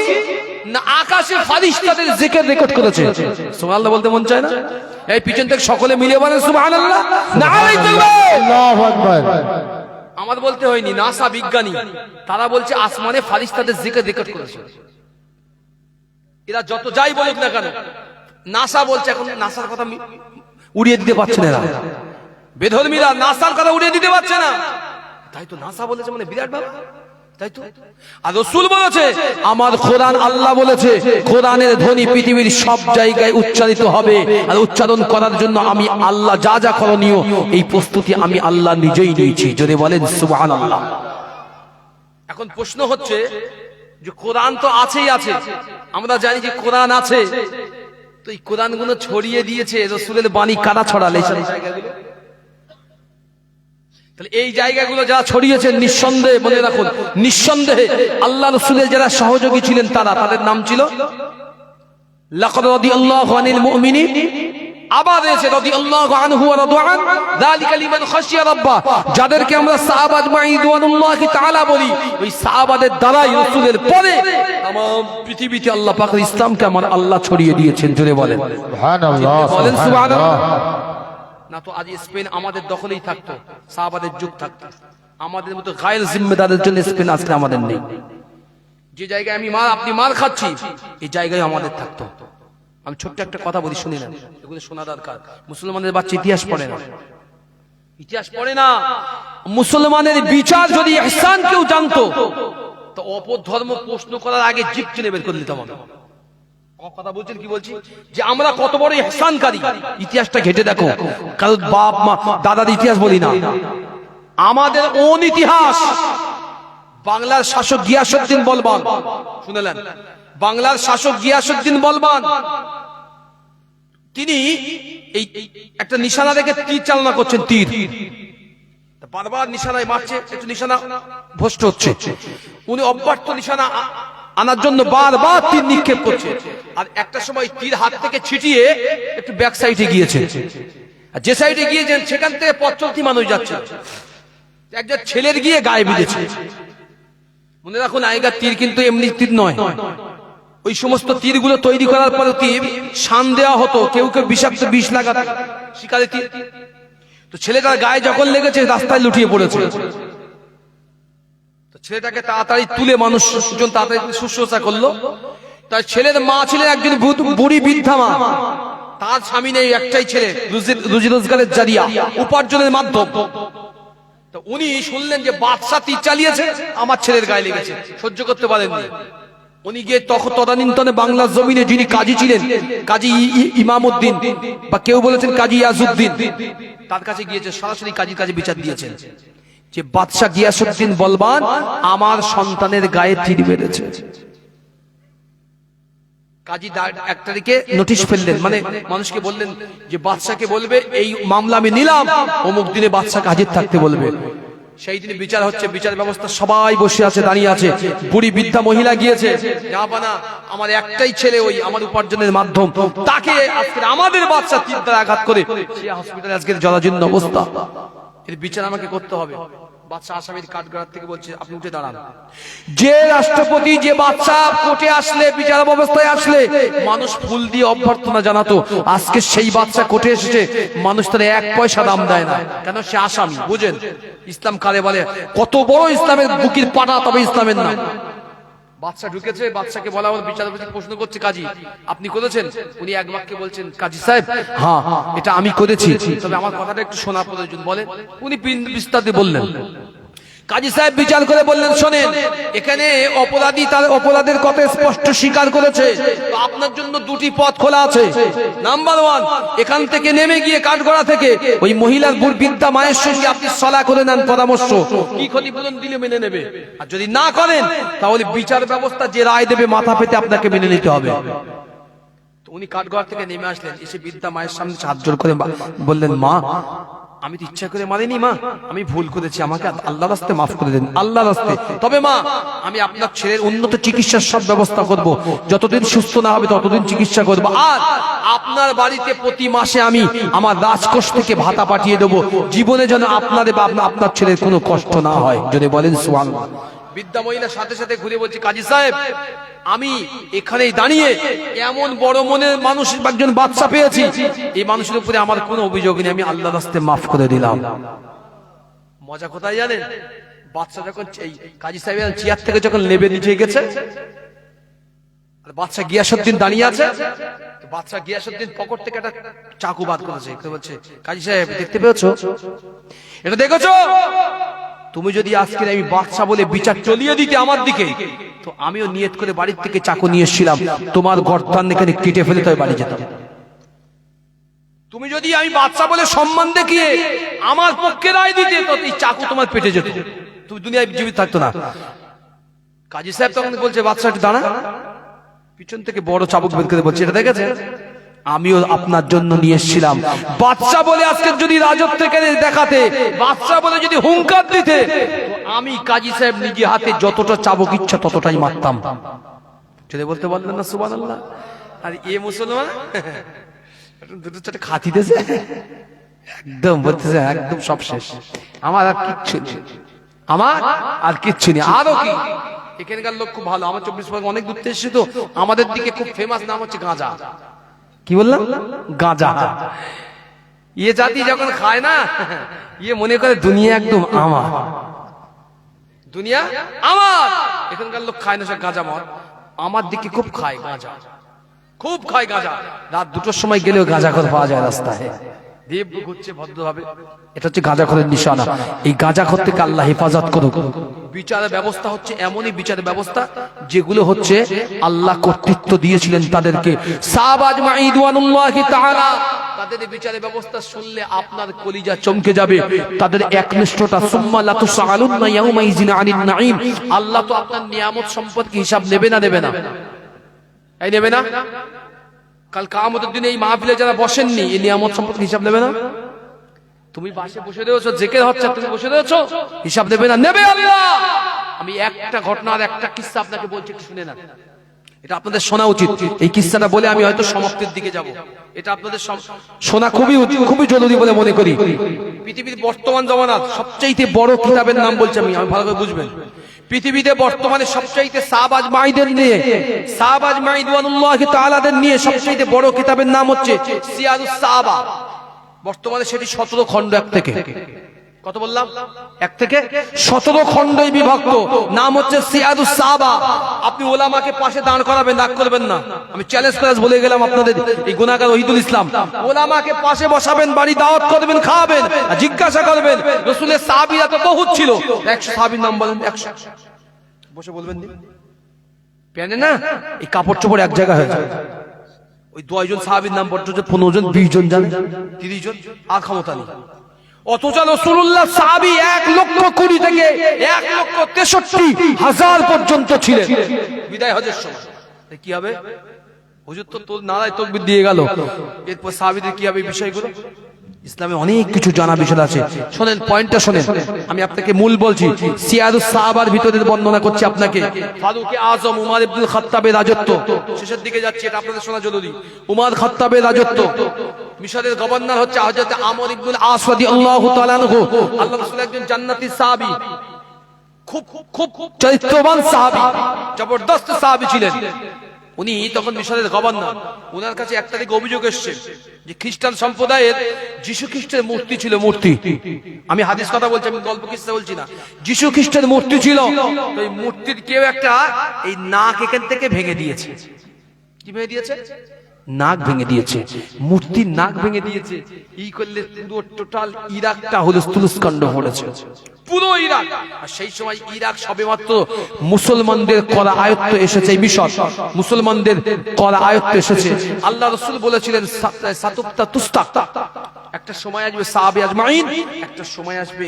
না, আকাশে ফারিস্তাদের জিকির রেকর্ড করেছে। সুবহানাল্লাহ বলতে মন চায় না? এই পিছন থেকে সকলে মিলে বলেন সুবহানাল্লাহ, নারায়ে তাকবীর, আল্লাহু আকবার। আমার বলতে হয়নি, নাসা বিজ্ঞানী তারা বলছে আসমানে ফারিস্তাদের জিকির রেকর্ড করেছে। এরা যত যাই বলুক না কেন, নাসা বলছে। এখন নাসার কথা উড়িয়ে দিতে পারছে না এরা, বেধর্মীরা নাসার কথা উড়িয়ে দিতে পারছে না। তাই তো নাসা বলেছে মানে বিরাট ব্যাপার, তাই তো। আর রাসূল বলেছে আমার কোরআন, আল্লাহ বলেছে কোরআনের ধ্বনি পৃথিবীর সব জায়গায় উচ্চারিত হবে। আর উচ্চারণ করার জন্য আমি আল্লাহ যা যা করণীয়, এই প্রস্তুতি আমি আল্লাহ নিজেই নিয়েছি। যদি বলেন সুবহানাল্লাহ। এখন প্রশ্ন হচ্ছে যে কোরআন তো আছেই আছে, আমরা জানি যে কোরআন আছে, তো এই কোরআন গুলো ছড়িয়ে দিয়েছে রাসূলের বাণী কারা ছড়ালে? এই জায়গাগুলো যারা ছড়িয়েছেন, নিঃসন্দেহে মনে রাখুন, নিঃসন্দেহে আল্লাহ রাসূলের যারা সহযোগী ছিলেন তাদের নাম ছিল লাকাদ রাদিয়াল্লাহু আনিল মুমিনিন। আবার এসে রাদিয়াল্লাহু আনহু ওয়া রাদুআন, যালিকা লিমান খাশিয়া রাব্বা। যাদেরকে আমরা সাহাবা আজমাইন রাদিয়াল্লাহু তাআলা বলি, ওই সাহাবাদের দ্বারাই রাসূলের পরে तमाम পৃথিবীতে আল্লাহ পাক ইসলামকে আমার আল্লাহ ছড়িয়ে দিয়েছেন। জোরে বলেন সুবহানাল্লাহ, বলেন সুবহানাল্লাহ। সুবহানাল্লাহ। না তো আজ স্পেন আমাদের দখলেই থাকতো, সাহাবাদের যুগ থাকতো। আমাদের মতো গায়ের জিম্মেদারের জন্য স্পেন আজকে আমাদের নেই। যে জায়গায় আপনি মার খাচ্ছি, এই জায়গায় আমাদের থাকতো। আমি ছোট্ট একটা কথা বলি, শুনে নেন, এগুলো শোনা দরকার। মুসলমানের বাচ্চা ইতিহাস পড়ে না, ইতিহাস পড়ে না। মুসলমানের বিচার যদি ইহসান কেউ জানতো, তো অপর ধর্ম প্রশ্ন করার আগে জিভ টেনে বের করে নিতাম আমি। কথা বলছেন কি বলছি? যে আমরা কত বড় ইহসানকারী, ইতিহাসটা ঘেটে দেখো। কারণ বাপ মা দাদার ইতিহাস বলি না, আমাদের ওন ইতিহাস বাংলার শাসক গিয়াসউদ্দিন বলবান, শুনলেন, বাংলার শাসক গিয়াসউদ্দিন বলবান তিনি এই একটা নিশানা রেখে তীর চালনা করছেন, তীর বারবার নিশানায় মারছে, একটু নিশানা ভ্রষ্ট হচ্ছে, উনি অব্যর্থ নিশানা আনার জন্য বারবার তীর নিক্ষেপ করছে। আর একটা সময় তীর হাত থেকে ছিটিয়ে একটু ব্যাক সাইডে গিয়েছে, আর যে সাইডে গিয়েছেন সেখান থেকে পথ চলতি মানুষ যাচ্ছে, একজন ছেলের গিয়ে গায়ে বিঁধেছে। মনে রাখুন, আগেকার তীর কিন্তু এমনি তীর নয়, ওই সমস্ত তীরগুলো তৈরি করার পরে তীর শান দেওয়া হতো, কেউ কেউ বিষাক্ত বিষ লাগাত শিকারে তীর। তো ছেলেটার গায়ে যখন লেগেছে রাস্তায় লুটিয়ে পড়েছে, তো ছেলেটাকে তাড়াতাড়ি তুলে মানুষজন তাড়াতাড়ি শুশ্রূষা করলো। তার ছেলের মা ছিলেন একজন বুড়ি বৃদ্ধা মা, তার স্বামী নেই, একটাই ছেলে, রুজি রোজগারের জারিয়া, উপার্জনের মাধ্যম। তো উনি শুনলেন যে বাদশা তীর চালিয়েছে, আমার ছেলের গায়ে লেগেছে, সহ্য করতে পারেননি। উনি গিয়ে তদানীন্তনে বাংলার জমিনে যিনি কাজী ছিলেন, কাজী ইমামউদ্দিন বা কেউ বলেছেন কাজী ইয়াজউদ্দিন, তার কাছে গিয়েছে, সরাসরি কাজীর কাছে বিচার দিয়েছেন যে বাদশা গিয়াসউদ্দিন বলবান আমার সন্তানের গায়ে তীর মেরেছে। কাজী এক তারিখে নোটিশ ফেললেন, মানে মানুষকে বললেন যে বাদশাকে বলবে এই মামলা আমি নিলাম, অমুক দিনে বাদশাকে হাজির থাকতে বলবে। সেই দিন বিচার হচ্ছে, বিচার ব্যবস্থা সবাই বসে আছে, দাঁড়িয়ে আছে। বুড়ি বৃদ্ধা মহিলা গিয়েছে, জাহাপানা আমার একটাই ছেলে, ওই আমার উপার্জনের মাধ্যম, তাকে আজকে আমাদের বাদশা তীর দ্বারা আঘাত করে সে হসপিটালে আজকের জরাজীর্ণ অবস্থা, এর বিচার আমাকে করতে হবে। বাদশা আসামির কাঠগড়ার থেকে বলছে আপনি উঠে দাঁড়ান। যে রাষ্ট্রপতি, যে বাদশা কোর্টে আসলে, বিচার ব্যবস্থায় আসলে মানুষ ফুল দিয়ে অভ্যর্থনা জানাতো, আজকে সেই বাদশা কোর্টে এসেছে, মানুষ তার 1 পয়সা দাম দেয় না, কেন? সে আসামি। বুঝেন ইসলাম কারে বলে, কত বড় ইসলামের বুকির পাটা, তবে ইসলামের নাম। বাদশা ঢুকেছে, বাদশাকে বলা হলো, বিচারপতি প্রশ্ন করছে কাজী আপনি করেছেন? উনি এক বাক্যে বলছেন কাজী সাহেব হ্যাঁ এটা আমি করেছি, তবে আমার কথাটা একটু শোনা প্রয়োজন, বলেন। উনি বিস্তারিত বললেন। কাজী সাহেব বিচার করে বললেন শোনেন, এখানে অপরাধী তার অপরাধের কথা স্পষ্ট স্বীকার করেছে, তো আপনার জন্য 2টি পথ খোলা আছে। নাম্বার 1, এখান থেকে নেমে গিয়ে কাঠগড়া থেকে ওই মহিলার বৃদ্ধা মায়ের সঙ্গে আপনি সালাহ করে নেন, পরামর্শ কি ক্ষতিপূরণ দিলে মেনে নেবে, আর যদি না করেন তাহলে বিচার ব্যবস্থা যে রায় দেবে মাথা পেতে আপনাকে মেনে নিতে হবে। তো উনি কাঠগড়া থেকে নেমে আসলেন, এসে বৃদ্ধা মায়ের সামনে হাত জোড় করে বললেন মা আমি তো ইচ্ছা করে মারিনি মা, আমি ভুল করেছি, আমাকে আল্লাহর রাস্তায় মাফ করে দেন, আল্লাহর রাস্তায়। তবে মা আমি আপনার ছেলের উন্নত চিকিৎসার সব ব্যবস্থা করব, যতদিন সুস্থ না হবে ততদিন চিকিৎসা করব, আর আপনার বাড়িতে প্রতি মাসে আমি আমার রাজকোষ থেকে ভাতা পাঠিয়ে দেবো, জীবনে যেন আপনাদের বা আপনার ছেলের কোনো কষ্ট না হয়। যদি বলেন সুবহানাল্লাহ। বৃদ্ধা মহিলার সাথে সাথে ঘুরে বলছে কাজী সাহেব আমি এখানেই দাঁড়িয়ে এমন বড় মনের মানুষ একজন বাদশা পেয়েছি, এই মানুষের উপরে আমার কোনো অভিযোগ নেই, আমি আল্লাহর রাস্তায় মাফ করে দিলাম। মজা কোথায় জানেন? বাদশা যখন এই কাজী সাহেবের চেয়ার থেকে যখন নেবে নিচে গেছে, আর বাদশা গিয়াসউদ্দিন দাঁড়িয়ে আছে, বাদশা গিয়াসউদ্দিন পকেট থেকে একটা চাকু বাদ করেছে, বলছে কাজী সাহেব দেখতে পেয়েছো, এটা দেখেছো? তুমি যদি আজকে আমি বাদশা বলে বিচার চলিয়ে দিতে আমার দিকে, তো আমিও নিয়ত করে বাড়ির থেকে চাকু নিয়ে এসেছিলাম, তোমার গর্দান এখানে কেটে ফেলে তাই বাড়ি যেতাম। তুমি যদি আমি বাদশা বলে সম্মান দেখিয়ে আমার পক্ষে রায় দিতে, তো এই চাকু তোমার পেটে যেত, তুমি দুনিয়ায় জীবিত থাকতো না। কাজী সাহেব তখন বলছে বাদশা একটু দাঁড়া, পিছন থেকে বড় চাবুক বের করে বলছে এটা দেখেছে, আমিও আপনার জন্য নিয়ে এসেছিলাম। বাদশা বলে আজকে যদি রাজত্ব দেখাতে, বাদশা বলে যদি হুঙ্কার দিতে, আমি কাজী সাহেব নিজে হাতে যতটা চাবুক ইচ্ছা ততটাই মারতাম। যদি বলতে পারলেন না সুবহানাল্লাহ। আর এ মুসলমান দুটো চারটে খাতি দিয়েছে, একদম বলতেছে একদম সব শেষ, আমার আর কিচ্ছু নেই, আমার আর কিচ্ছু নেই। আরো কি, এখানকার লোক খুব ভালো, আমার 24 পরগনা অনেক দূর থেকে এসেছে, তো আমাদের দিকে খুব ফেমাস নাম হচ্ছে গাঁজা। কি বললাম? গাঁজা। ইয়ে জাতি যখন খায় না, ইয়ে মনে করে দুনিয়া একদম আমার, দুনিয়া আমার। এখানকার লোক খায় না সব গাঁজা মদ, আমার দিকে খুব খায় গাঁজা, খুব খায় গাঁজা। রাত 2টোর সময় গেলেও গাঁজা খোর পাওয়া যায় রাস্তায়, দেব ঘুরছে ভদ্রভাবে, এটা হচ্ছে গাঁজাখোরের নিশানা। এই গাঁজাখোর থেকে আল্লাহ হেফাজত করুক। বিচারের ব্যবস্থা হচ্ছে এমনই বিচারের ব্যবস্থা যেগুলো হচ্ছে আল্লাহ কর্তৃত্ব দিয়েছিলেন তাদেরকে। সাহাবা আজমাইন রিদওয়ানুল্লাহি তাআলা তাদের বিচারের ব্যবস্থা শুনলে আপনার কলিজা চমকে যাবে। তাদের একনিষ্ঠতা, সুম্মা লাতুসআলুন্না ইয়াউমাইযিন আনিন নাঈম। আল্লাহ তো আপনার নিয়ামত সম্পর্কে হিসাব নেবে না, দেবে না? এই নেবে না? কাল কিয়ামতের দিনে এই মাহফিলে যারা বসেননি, এই নিয়ামত সম্পর্কে হিসাব নেবে না? তুমি বাসে বসে রয়েছো, জিকির হচ্ছে, তুমি বসে রয়েছো, হিসাব দেবে না? নেবে আল্লাহ। আমি একটা ঘটনা আর একটা কিস্সা আপনাকে বলছি, একটু শুনে না। এটা আপনাদের শোনা উচিত। এই কিস্সাটা বলে আমি হয়তো সমাপ্তির দিকে যাব। এটা আপনাদের শোনা খুবই জরুরি বলে মনে করি। পৃথিবীর বর্তমান জমানার সবচেয়ে বড় কিতাবের নাম বলছি আমি ভালো করে বুঝবেন। পৃথিবীতে বর্তমানে সবচেয়ে সাহাবা আজমাইনদের নিয়ে, সাহাবা আজমাইন রাদিয়াল্লাহু তাআলাদের নিয়ে সবচেয়ে বড় কিতাবের নাম হচ্ছে সিয়ারুস সাহাবা। বর্তমানে সেটি 17 খণ্ড, এক থেকে কত বললাম? 1 থেকে 17 খণ্ডে বিভক্ত। নাম হচ্ছে সিয়ারুস সাহাবা। আপনি ওলামাকে পাশে দাঁড় করাবেন, রাগ করবেন না। আমি চ্যালেঞ্জ করে বলে গেলাম আপনাদের, এই গুনাহগার ওহিদুল ইসলাম, ওলামাকে পাশে বসাবেন, বাড়ি দাওয়াত করবেন, খাওয়াবেন, আর জিজ্ঞাসা করবেন রাসূলের সাহাবীরা তো বহুত ছিল, 100 সাহাবীর নাম বলেন। 100 বসে বলবেন পেনে না, এই কাপড় চোপড় এক জায়গা হয়ে যায়। ওই 2 জন সাহাবীর নাম পড়তে 15 জন, 20 জন, জানেন 30 জন, আর ক্ষমতা নেই। অথচ রাসূলুল্লাহ সাহাবী 1,20,000 থেকে 1,63,000 পর্যন্ত ছিলেন বিদায় হজের সময়। কি হবে? হুজুর তো নারায়ে তাকবীর দিয়ে গেল, এরপর সাহাবীদের কি হবে? বিষয়গুলো ইসলামে অনেক কিছু জানা বিষয় আছে। শুনেন, পয়েন্টটা শুনেন, আমি আপনাকে মূল বলছি। সিয়ারুস সাহাবার ভিতরের বর্ণনা করছি আপনাকে। ফারুক আযম উমর ইবনে খাত্তাবের রাজত্ব, শেষের দিকে যাচ্ছি, এটা আপনাদের শোনা জরুরি। উমর খাত্তাবের রাজত্ব, মিশরের গভর্নর হচ্ছে হযরত আমর ইবনুল আস রাদিয়াল্লাহু তাআলা আনহু। আল্লাহর রাসূল একজন জান্নাতি সাহাবী, খুব চরিত্রবান সাহাবী, জবরদস্ত সাহাবী ছিলেন। উনি তখন মিশরের গভর্নর। ওনার কাছে একটা থেকে অভিযোগ এসেছে যে খ্রিস্টান সম্প্রদায়ের যিশু খ্রিস্টের মূর্তি ছিল, মূর্তি। আমি হাদিস কথা বলছি, আমি গল্প কিসসা বলছি না। যিশু খ্রিস্টের মূর্তি ছিল, তো এই মূর্তির কেউ একটা এই নাক এখান থেকে ভেঙে দিয়েছে। কি ভেঙে দিয়েছে? নাক ভেঙে দিয়েছে, মূর্তির নাক ভেঙে দিয়েছে। এই করলে পুরো টোটাল ইরাকটা হুলস্থুলুসকাণ্ড পড়েছে, পুরো ইরাক। আর সেই সময় ইরাক সবেমাত্র মুসলমানদের করা আয়ত্ত এসেছে, মিশর মুসলমানদের করা আয়ত্ত এসেছে। আল্লাহ রাসূল বলেছিলেন সাতুক্তা তুস্তাক, একটা সময় আসবে সাহাবী আজমাইন, একটা সময় আসবে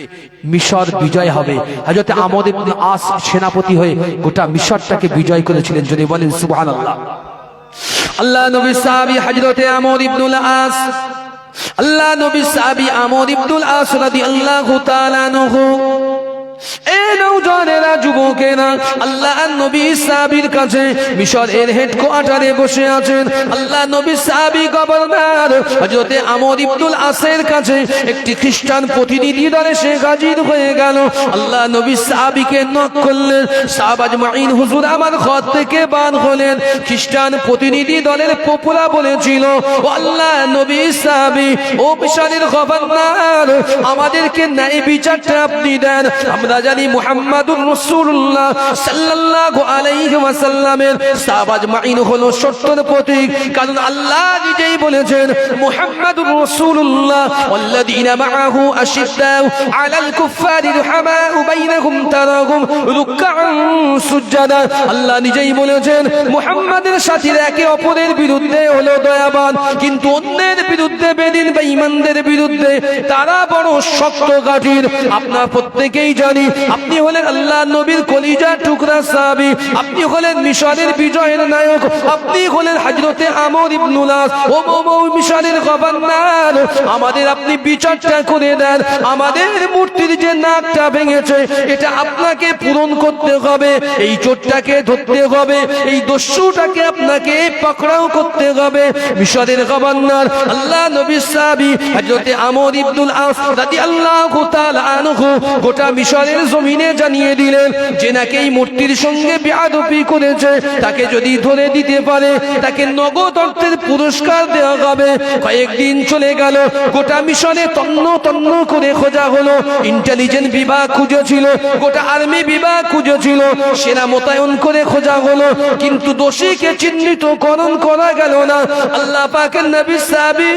মিশর বিজয় হবে। হযরত আমর ইবনে আস সেনাপতি হয়ে গোটা মিশরটাকে বিজয় করেছিলেন। যদি বলেন সুবহানাল্লাহ। আল্লাহ নবী সাহাবী হযরতে আমর ইবনুল আস, আল্লাহ নবী সাহাবী আমর ইবনুল আস রাদিয়াল্লাহু তাআলা আনহু। এই নওজওয়ানেরা, যুবকেরা, আল্লাহ নবী সাহাবীর কাছে মিশরের হেডকোয়ার্টারে বসে আছেন। আল্লাহ নবী সাহাবী গভর্নর হযরতে আমর ইবনুল আসের কাছে একটি খ্রিস্টান প্রতিনিধি দল এসে হাজির হয়ে গেল। আল্লাহ নবী সাহাবীকে নক করলেন, সাহাবা আজমাইন, হুজুর আমার ঘর থেকে বার হলেন। খ্রিস্টান প্রতিনিধি দলের পোপলা বলেছিল, ও আল্লাহ নবী সাহাবী, ও মিশরের গভর্নর, আমাদেরকে ন্যায় বিচারটা আপনি দেন। আমরা জানি মুহাম্মাদুর রাসূলুল্লাহ সাল্লাল্লাহু আলাইহি ওয়াসাল্লামের সাহাবা আজমাইন হলো সত্যের প্রতীক। কারণ আল্লাহ নিজেই বলেছেন, মুহাম্মাদুর রাসূলুল্লাহ ওয়াল্লাযীনা মাআহু আশিদ্দাউ আলাল কুফফারি রুহামাউ বাইনাহুম তারাহুম রুকআন সুজদা। আল্লাহ নিজেই বলেছেন, মুহাম্মাদের সাথীরা একে অপরের বিরুদ্ধে হলো দয়াবান, কিন্তু অন্যের বিরুদ্ধে, বেদিন বেঈমানদের বিরুদ্ধে তারা বড় শক্ত গাঠির। আপনারা প্রত্যেকেই জানি আপনি হলেন আল্লাহ নবীর কলিজার টুকরা সাহাবী, আপনি হলেন মিশরের বিজয়ের নায়ক, আপনি হলেন হযরতে আমর ইবনুল আস। ও মিশরের গভর্নর, আমাদের আপনি বিচারটা করে দেন। আমাদের মূর্তির যে নাকটা ভেঙেছে, এটা আপনাকে পূরণ করতে হবে, এই চোরটাকে ধরতে হবে, এই দস্যুটাকে আপনাকে পাকড়াও করতে হবে। মিশরের গভর্নর আল্লাহ নবীর সাহাবী হযরতে আমর ইবনুল আস রাদিয়াল্লাহু তাআলা আনহু গোটা মিশরের জমিনে জানিয়ে দিলেন যে নাকি এই মূর্তির সঙ্গে বেয়াদবি করেছে, তাকে যদি ধরে দিতে পারে তাকে নগদ অর্থের পুরস্কার দেওয়া হবে। কয়েকদিন চলে গেল, গোটা মিশনে তন্ন তন্ন করে খোঁজা হলো। ইন্টেলিজেন্স বিভাগ খুঁজেছিল, গোটা আর্মি বিভাগ খুঁজেছিল, সেনা মোতায়েন করে খোঁজা হলো, কিন্তু দোষীকে চিহ্নিতকরণ করা গেল না। আল্লাহ পাকের নবী সাহাবী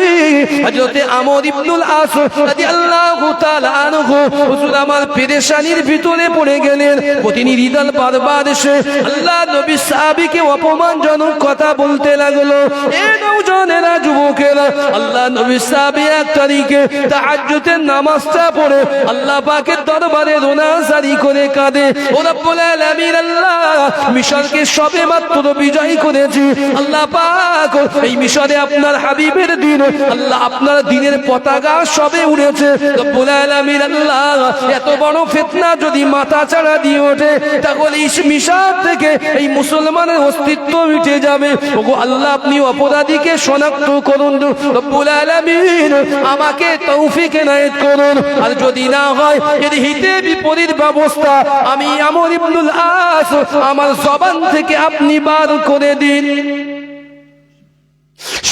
হযরতে আমর ইবনুল আস রাদিয়াল্লাহু তাআলা আনহু, হুজুর আমার পেরেশান পেরেশানির ভিতরে পড়ে গেলেন। প্রতিনিধি দল বারবার এসে আল্লাহ নবী সাহাবীকে অপমানজনক কথা বলতে লাগলো। এ নওজওয়ানেরা, যুবকেরা, আল্লাহ নবী সাহাবী এক তারিখে তাহাজ্জুদের নামাজটা পড়ে আল্লাহ পাকের দরবারে রোনাজারি করে কাঁদে। ও রব্বুল আলামিন, আল্লাহ মিশরকে সবে মাত্র বিজয় করেছি। আল্লাহ পাক, এই মিশরে আপনার হাবিবের দিন, আল্লাহ আপনার দিনের পতাকা সবে উড়েছে। রব্বুল আলামিন, আল্লাহ এত বড় ফিতনা যদি মাথা চাড়া দিয়ে ওঠে, তাহলে এই মিশর থেকে এই মুসলমানের অস্তিত্ব মিটে যাবে। ওগো আল্লাহ, আপনি অপরাধীকে শনাক্ত করুন। রব্বুল আলামিন, আমাকে তৌফিক এনায়েত করুন। আর যদি না হয়, এর হিতে বিপরীত ব্যবস্থা আমি আমর ইবনুল আস আমার জবান থেকে আপনি বার করে দিন।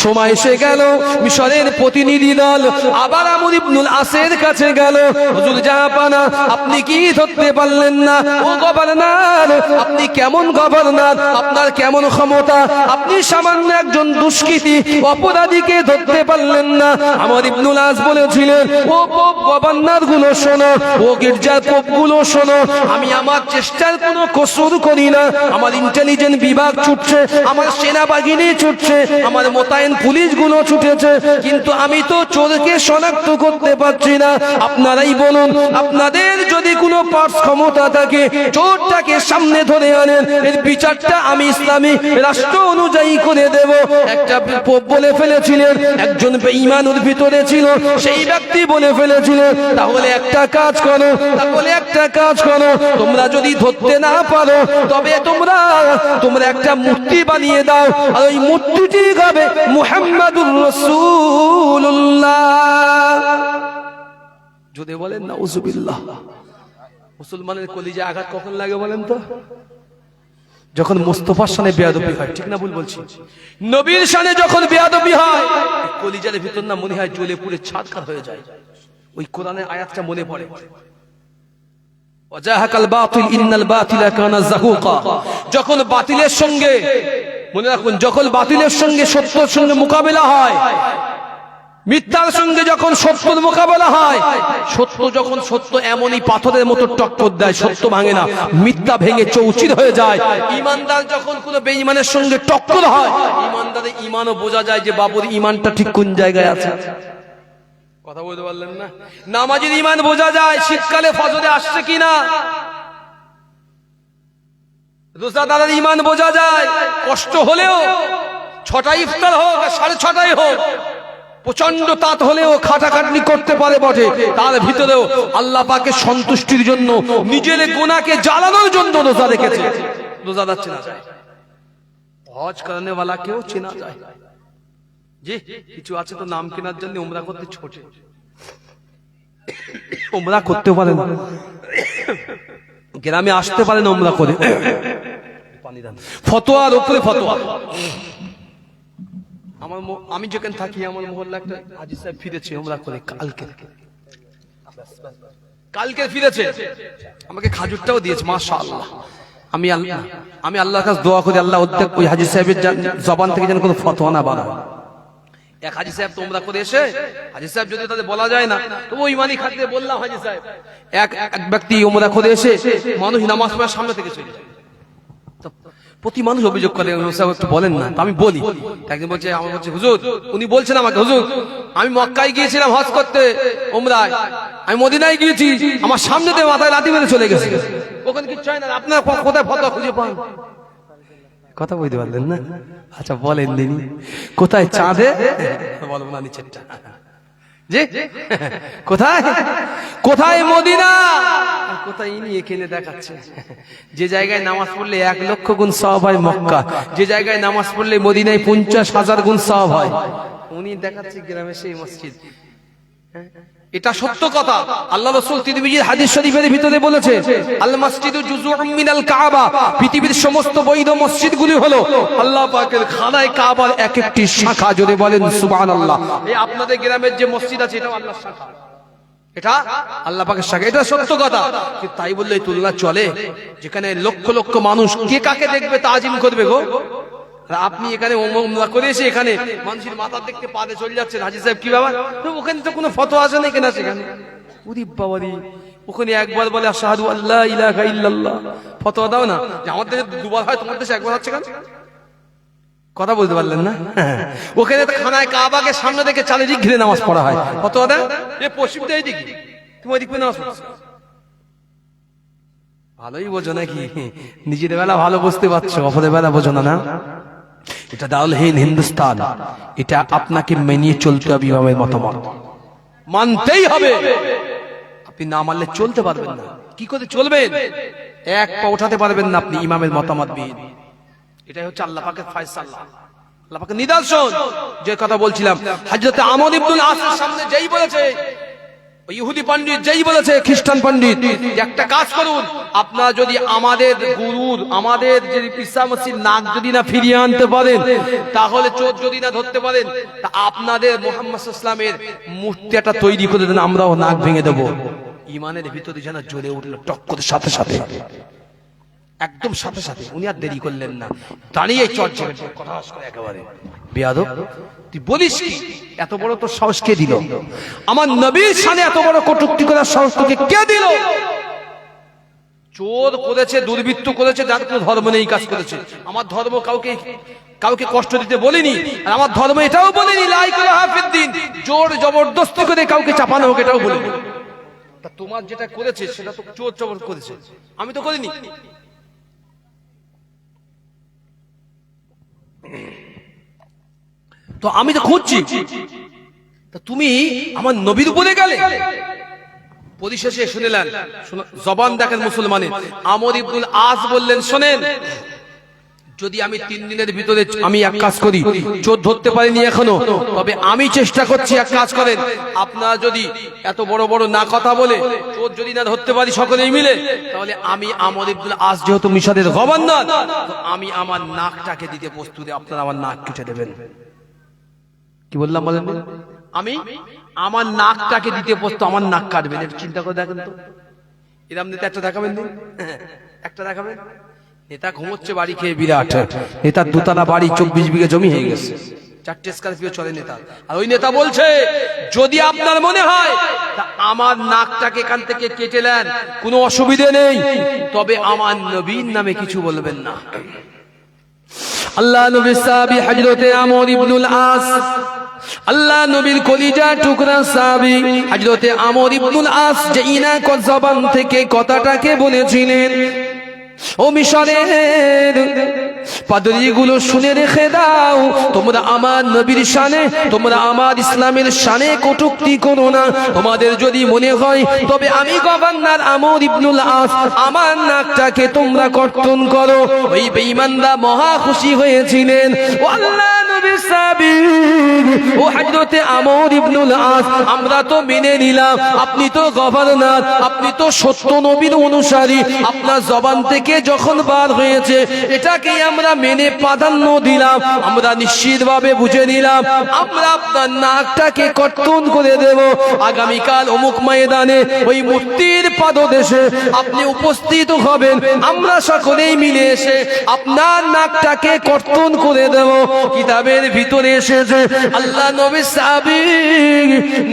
সময় এসে গেল, মিশরের প্রতিনিধি দল আবার আমর ইবনুল আসের কাছে গেল। হুজুর জাহাপানা, আপনি কি ধরতে পারলেন না? ও গভর্নর, আপনি কেমন গভর্নর? আপনার কেমন ক্ষমতা? আপনি সামান্য একজন দুষ্কৃতী অপরাধীকে ধরতে পারলেন না? আমর ইবনুল আস বলেছিলেন, ও পোপ গভর্নর গুলো শোনো, ও গির্জার পোপ গুলো শোনো, আমি আমার চেষ্টার কোনো কসুর করি না। আমার ইন্টেলিজেন্স বিভাগ ছুটছে, আমার সেনাবাহিনী ছুটছে, আমার মোতায়েন পুলিশ গুলো ছুটেছে, কিন্তু আমি তো চোরকে শনাক্ত করতে পারছি না। আপনারাই বলুন, আপনাদের যদি কোনো পার্স ক্ষমতা থাকে, চোরটাকে সামনে ধরে আনেন, এর বিচারটা আমি ইসলামী রাষ্ট্র অনুযায়ী করে দেব। একটা পোপ বলে ফেলেছিলেন, একজন বেঈমানের ভিতরে ছিল, সেই ব্যক্তি বলে ফেলেছিলেন, তাহলে একটা কাজ করো, তোমরা যদি ধরতে না পারো, তবে তোমরা একটা মূর্তি বানিয়ে দাও, আর ওই মূর্তিটি হবে মুহাম্মাদুর রাসূলুল্লাহ। যদি বলেন নাউযুবিল্লাহ। মুসলমানের কলিজায় আঘাত কখন লাগে বলেন তো? যখন মুস্তাফার শানে বেয়াদবি হয়। ঠিক না ভুল বলছি? নবীর শানে যখন বেয়াদবি হয়, কলিজার ভিতর না মনে হয় জ্বলে পুড়ে ছারখার হয়ে যায়। ওই কোরআনের আয়াতটা মনে পড়ে, ওয়াজাহাকাল বাতিল ইন্নাল বাতিলা কানা যাহুকা। যখন বাতিলের সঙ্গে, মনে রাখুন, যখন বাতিলের সঙ্গে সত্যের সঙ্গে মোকাবেলা হয়, মিথ্যার সঙ্গে যখন সত্যের মোকাবেলা হয়, সত্য এমনই পাথরের মতো টক্কর দেয়, সত্য ভাঙে না, মিথ্যা ভেঙে চৌচির হয়ে যায়। ইমানদার যখন কোনো বেঈমানের সঙ্গে টক্কর হয়, ইমানদারের ইমানও বোঝা যায় যে বাবুর ইমানটা ঠিক কোন জায়গায় আছে। কথা বলতে পারলেন না? নামাজের ইমান বোঝা যায় শীতকালে ফজরে আসছে কিনা। রোজাদারের ইমান বোঝা যায়, কষ্ট হলেও 6টায় ইফতার হোক আর 6:30 হোক, প্রচন্ড তাত হলেও খাটাখাটনি করতে পারে বটে, তার ভিতরেও আল্লাহ পাকের সন্তুষ্টির জন্য, নিজের গুনাহকে জ্বালানোর জন্য রোজা রেখেছে। রোজাদার চেনা যায়, হজ করনে ওয়ালা কেও চেনা যায়। জি, কিছু আছে তো নাম কেনার জন্য উমরা করতে ছোটে, উমরা করতে পারে না, গ্রামে আসতে পারে না উমরা করে। ফতোয়ার উপরে ফতোয়া। আমি যেখানে থাকি, আমার মহল্লা একটা হাজী সাহেব ফিরেছে উমরা করে, কালকে ফিরেছে, আমাকে খাজুরটাও দিয়েছে, মাশাআল্লাহ। আমি আল্লাহর কাছে দোয়া করি, আল্লাহ ওই হাজী সাহেবের জবান থেকে যেন কোনো ফতোয়া না বার হয়। এক হাজী সাহেব তোমরা করে এসে, হাজী সাহেব যদি তাদের বলা যায় না, তো ওই ইমানি খাতে বললাম হাজী সাহেব। এক ব্যক্তি উমরা করে এসে মানুষ নামাজ পড়ার সামনে থেকে চলে যায়। প্রতি মানুষ অভিযোগ করে, একটু বলেন না। আমি বলি, একদিন বলছে, আমার বলছে হুজুর, উনি বলছেন আমাকে, হুজুর আমি মক্কায় গিয়েছিলাম হজ করতে, উমরায়, আমি মদিনায় গিয়েছি, আমার সামনে দিয়ে মাথায় লাথি মেরে চলে গেছে, ওখানে কিছু হয় না। আপনার কোথায় ফতোয়া খুঁজে পান? কথা বলতে পারলেন না? আচ্ছা বলেন দিনি, কোথায় চাঁদে? বলবো না নিচেরটা। জি, কোথায় মদিনা, কোথায় ইনি এখানে দেখাচ্ছে। যে জায়গায় নামাজ পড়লে 1 লক্ষ গুণ সওয়াব হয় মক্কা, যে জায়গায় নামাজ পড়লে মদিনায় 50,000 গুণ সওয়াব হয়, উনি দেখাচ্ছে গ্রামে সেই মসজিদ। এটা সত্য কথা। আল্লাহ রাসূল তিরমিজির হাদিস শরীফের ভিতরে বলেছে, আল মসজিদু জুজউম মিনাল কাবা, পৃথিবীর সমস্ত বৈধ মসজিদগুলি হলো আল্লাহ পাকের খানায় কাবার এক একটি শাখা। জোরে বলেন সুবহানাল্লাহ। এই আপনাদের গ্রামের যে মসজিদ আছে, এটা আল্লাহর শাখা, এটা আল্লাহ পাকের শাখা, এটা সত্য কথা। কিন্তু তাই বললে তুলনা চলে? যেখানে লক্ষ লক্ষ মানুষ, কে কাকে দেখবে তাজিম করবে গো? আপনি এখানে ওমরা করে এসে এখানে মানুষের মাথা দেখতে পারে চলে যাচ্ছেন, হাজী সাহেব কি ব্যাপার? ওখানে তো কোনো ফতোয়া আছে না, এখানে সেখানে। ওরে বাবারি, ওখানে একবার বলে আশহাদু আল্লা ইলাহা ইল্লাল্লাহ, ফতোয়া দাও না যে আমাদের দেশে দুবার হয়, তোমার দেশে একবার হচ্ছে কেন? কথা বলতে পারলেন না? ওখানে তো খানায় কাবাকে সামনে দেখে চারিদিক ঘিরে নামাজ পড়া হয়, ফতোয়া দেয় এ পশ্চিমটা এইদিকে, তুমি ওইদিক নামাজ পড়ছো। ভালোই বোঝো নাকি? নিজের বেলা ভালো বুঝতে পারছো, অপরের বেলা বোঝো না। না, এটা দারুল হিন্দুস্তান, এটা আপনাকে মেনে চলতে হবে, ইমামের মতামত মানতেই হবে। আপনি না মানলে চলতে পারবেন না। কি করে চলবেন? এক পা উঠাতে পারবেন না আপনি ইমামের মতামত বিহীন। এটাই হচ্ছে আল্লাহ পাকের ফয়সালা, আল্লাহ পাকের নিদর্শন। যে কথা বলছিলাম, হযরত আমর ইবনুল আসের সামনে যেই বলেছে, ওই ইহুদি পণ্ডিত যেই বলেছে, খ্রিস্টান পণ্ডিত, একটা কাজ করুন, আপনারা যদি আমাদের গুরুর, আমাদের যে ঈসা মসির নাক যদি না ফিরিয়ে আনতে পারেন, তাহলে চোর যদি না ধরতে পারেন, তা আপনাদের মুহাম্মদ সাল্লাল্লাহু আলাইহি ওয়াসাল্লামের মূর্তি একটা তৈরি করে দেন, আমরাও নাক ভেঙে দেব। ইমানের ভিতরে যেন জ্বলে উঠলো টক করে, সাথে সাথে, একদম সাথে সাথে। উনি আর দেরি করলেন না, দাঁড়িয়ে চর্চা কথা করে একেবারে, বেয়াদব তুই বলিস কি? এত বড় তোর সাহস কে দিল? আমার নবীর শানে এত বড় কটূক্তি করার সাহস তোকে কে দিল? চোর করেছে, দুর্বৃত্ত করেছে, যার কোনো ধর্ম নেই কাজ করেছে। আমার ধর্ম কাউকে কষ্ট দিতে বলিনি, আর আমার ধর্ম এটাও বলিনি লা ইকরাহা ফিদ্দিন, জোর জবরদস্তি করে কাউকে চাপানো হোক, এটাও বলিনি। তা তোমার যেটা করেছে সেটা তো চোর জবর করেছে, আমি তো করিনি। তো আমি তো খুঁজছি, তা তুমি আমার নবীর উপরে গেলে। পরিশেষে শুনলেন, জবান দেখেন মুসলমানের। আমর ইবনুল আস বললেন, শোনেন, যদি আমি 3 দিনের ভিতরে আমি এক কাজ করি, চোর ধরতে পারিনি এখনো, তবে আমি চেষ্টা করছি, এক কাজ করেন, আপনারা যদি এত বড় বড় না কথা বলে চোর যদি না ধরতে পারি সকলেই মিলে, তাহলে আমি আমর ইবনুল আস যেহেতু মিশরের গভর্নর, তো আমি আমার নাকটাকে দিতে প্রস্তুত, আপনারা আমার নাক কেটে দেবেন। কি বললাম বলেন? আমি আমার নাকটাকে দিতে প্রস্তুত, আমার নাক কাটবেন। একটু চিন্তা করে দেখেন তো, এরকম নেতা একটা দেখাবেন, একটা দেখাবেন। নেতা ঘুমোচ্ছে বাড়ি খেয়ে, বিরাট নেতার 2 তলা বাড়ি, 24 বিঘা জমি হয়ে গেছে, 4টে স্করপিও চলে নেতা। আর ওই নেতা বলছে, যদি আপনার মনে হয় তা আমার নাকটাকে এখান থেকে কেটে নেন, কোনো অসুবিধে নেই, তবে আমার নবীর নামে কিছু বলবেন না। আল্লাহ নবী সাহাবী হযরতে আমর ইবনুল আস, আল্লাহ নবীর কলিজা টুকরা সাহাবী হযরতে আমর ইবনুল আস, যে ইনা জবান থেকে কথাটাকে বলেছিলেন, ও মিশরের পাদ্রীগুলো শুনে রেখে দাও, তোমরা আমার নবীর শানে, তোমরা আমার ইসলামের শানে কটূক্তি করো না। তোমাদের যদি মনে হয় তবে আমি গভর্নর আমর ইবনুল আস, আমার নাকটাকে তোমরা কর্তন করো। ওই বেঈমানরা মহা খুশি হয়েছিলেন। ও আল্লাহ নবীর সাহাবী, ও হযরতে আমর ইবনুল আস, আমরা তো মেনে নিলাম আপনি তো গভর্নর, আপনি তো সত্য নবীর অনুসারী, আপনার জবান থেকে যখন বার হয়েছে এটাকে আমরা মেনে প্রাধান্য দিলাম, আমরা নিশ্চিতভাবে বুঝে নিলাম আমরা আপনার নাকটাকে কর্তন করে দেব। আগামীকাল অমুক ময়দানে ওই মূর্তির পাদদেশে আপনি উপস্থিত হবেন, আমরা সকলেই মিলে এসে আপনার নাকটাকে কর্তন করে দেব। কিতাবের ভিতরে এসেছে, আল্লাহ নবী সাহাবী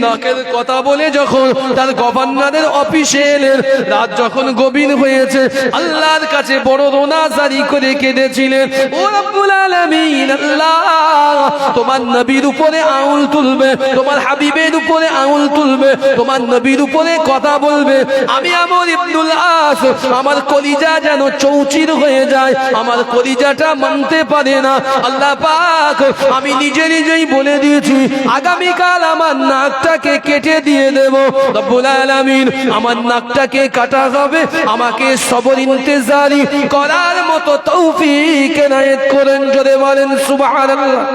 নাকের কথা বলে যখন তার গভর্নরের অফিসে এলেন, রাত যখন গভীর হয়েছে, আল্লাহর কাছে বড় রোনা জারি করে কেঁদেছিলেন, ও রব্বুল আলামিন, আল্লাহ তোমার নবীর উপরে আঙুল তুলবে, তোমার হাবিবের উপরে আঙুল তুলবে, তোমার নবীর উপরে কথা বলবে, আমি আমর ইবনুল আস, আমার কলিজা যেন চৌচির হয়ে যায়, আমার কলিজাটা মানতে পারে না। আল্লাহ পাক, আমি নিজেই বলে দিয়েছি আগামীকাল আমার নাকটাকে কেটে দিয়ে দেব। রব্বুল আলামিন আমার নাকটাকে কাটা হবে, আমাকে সবর ইন্তেজারি করার মতো তৌফিক এনায়েত করেন। জোরে বলেন সুবহানাল্লাহ।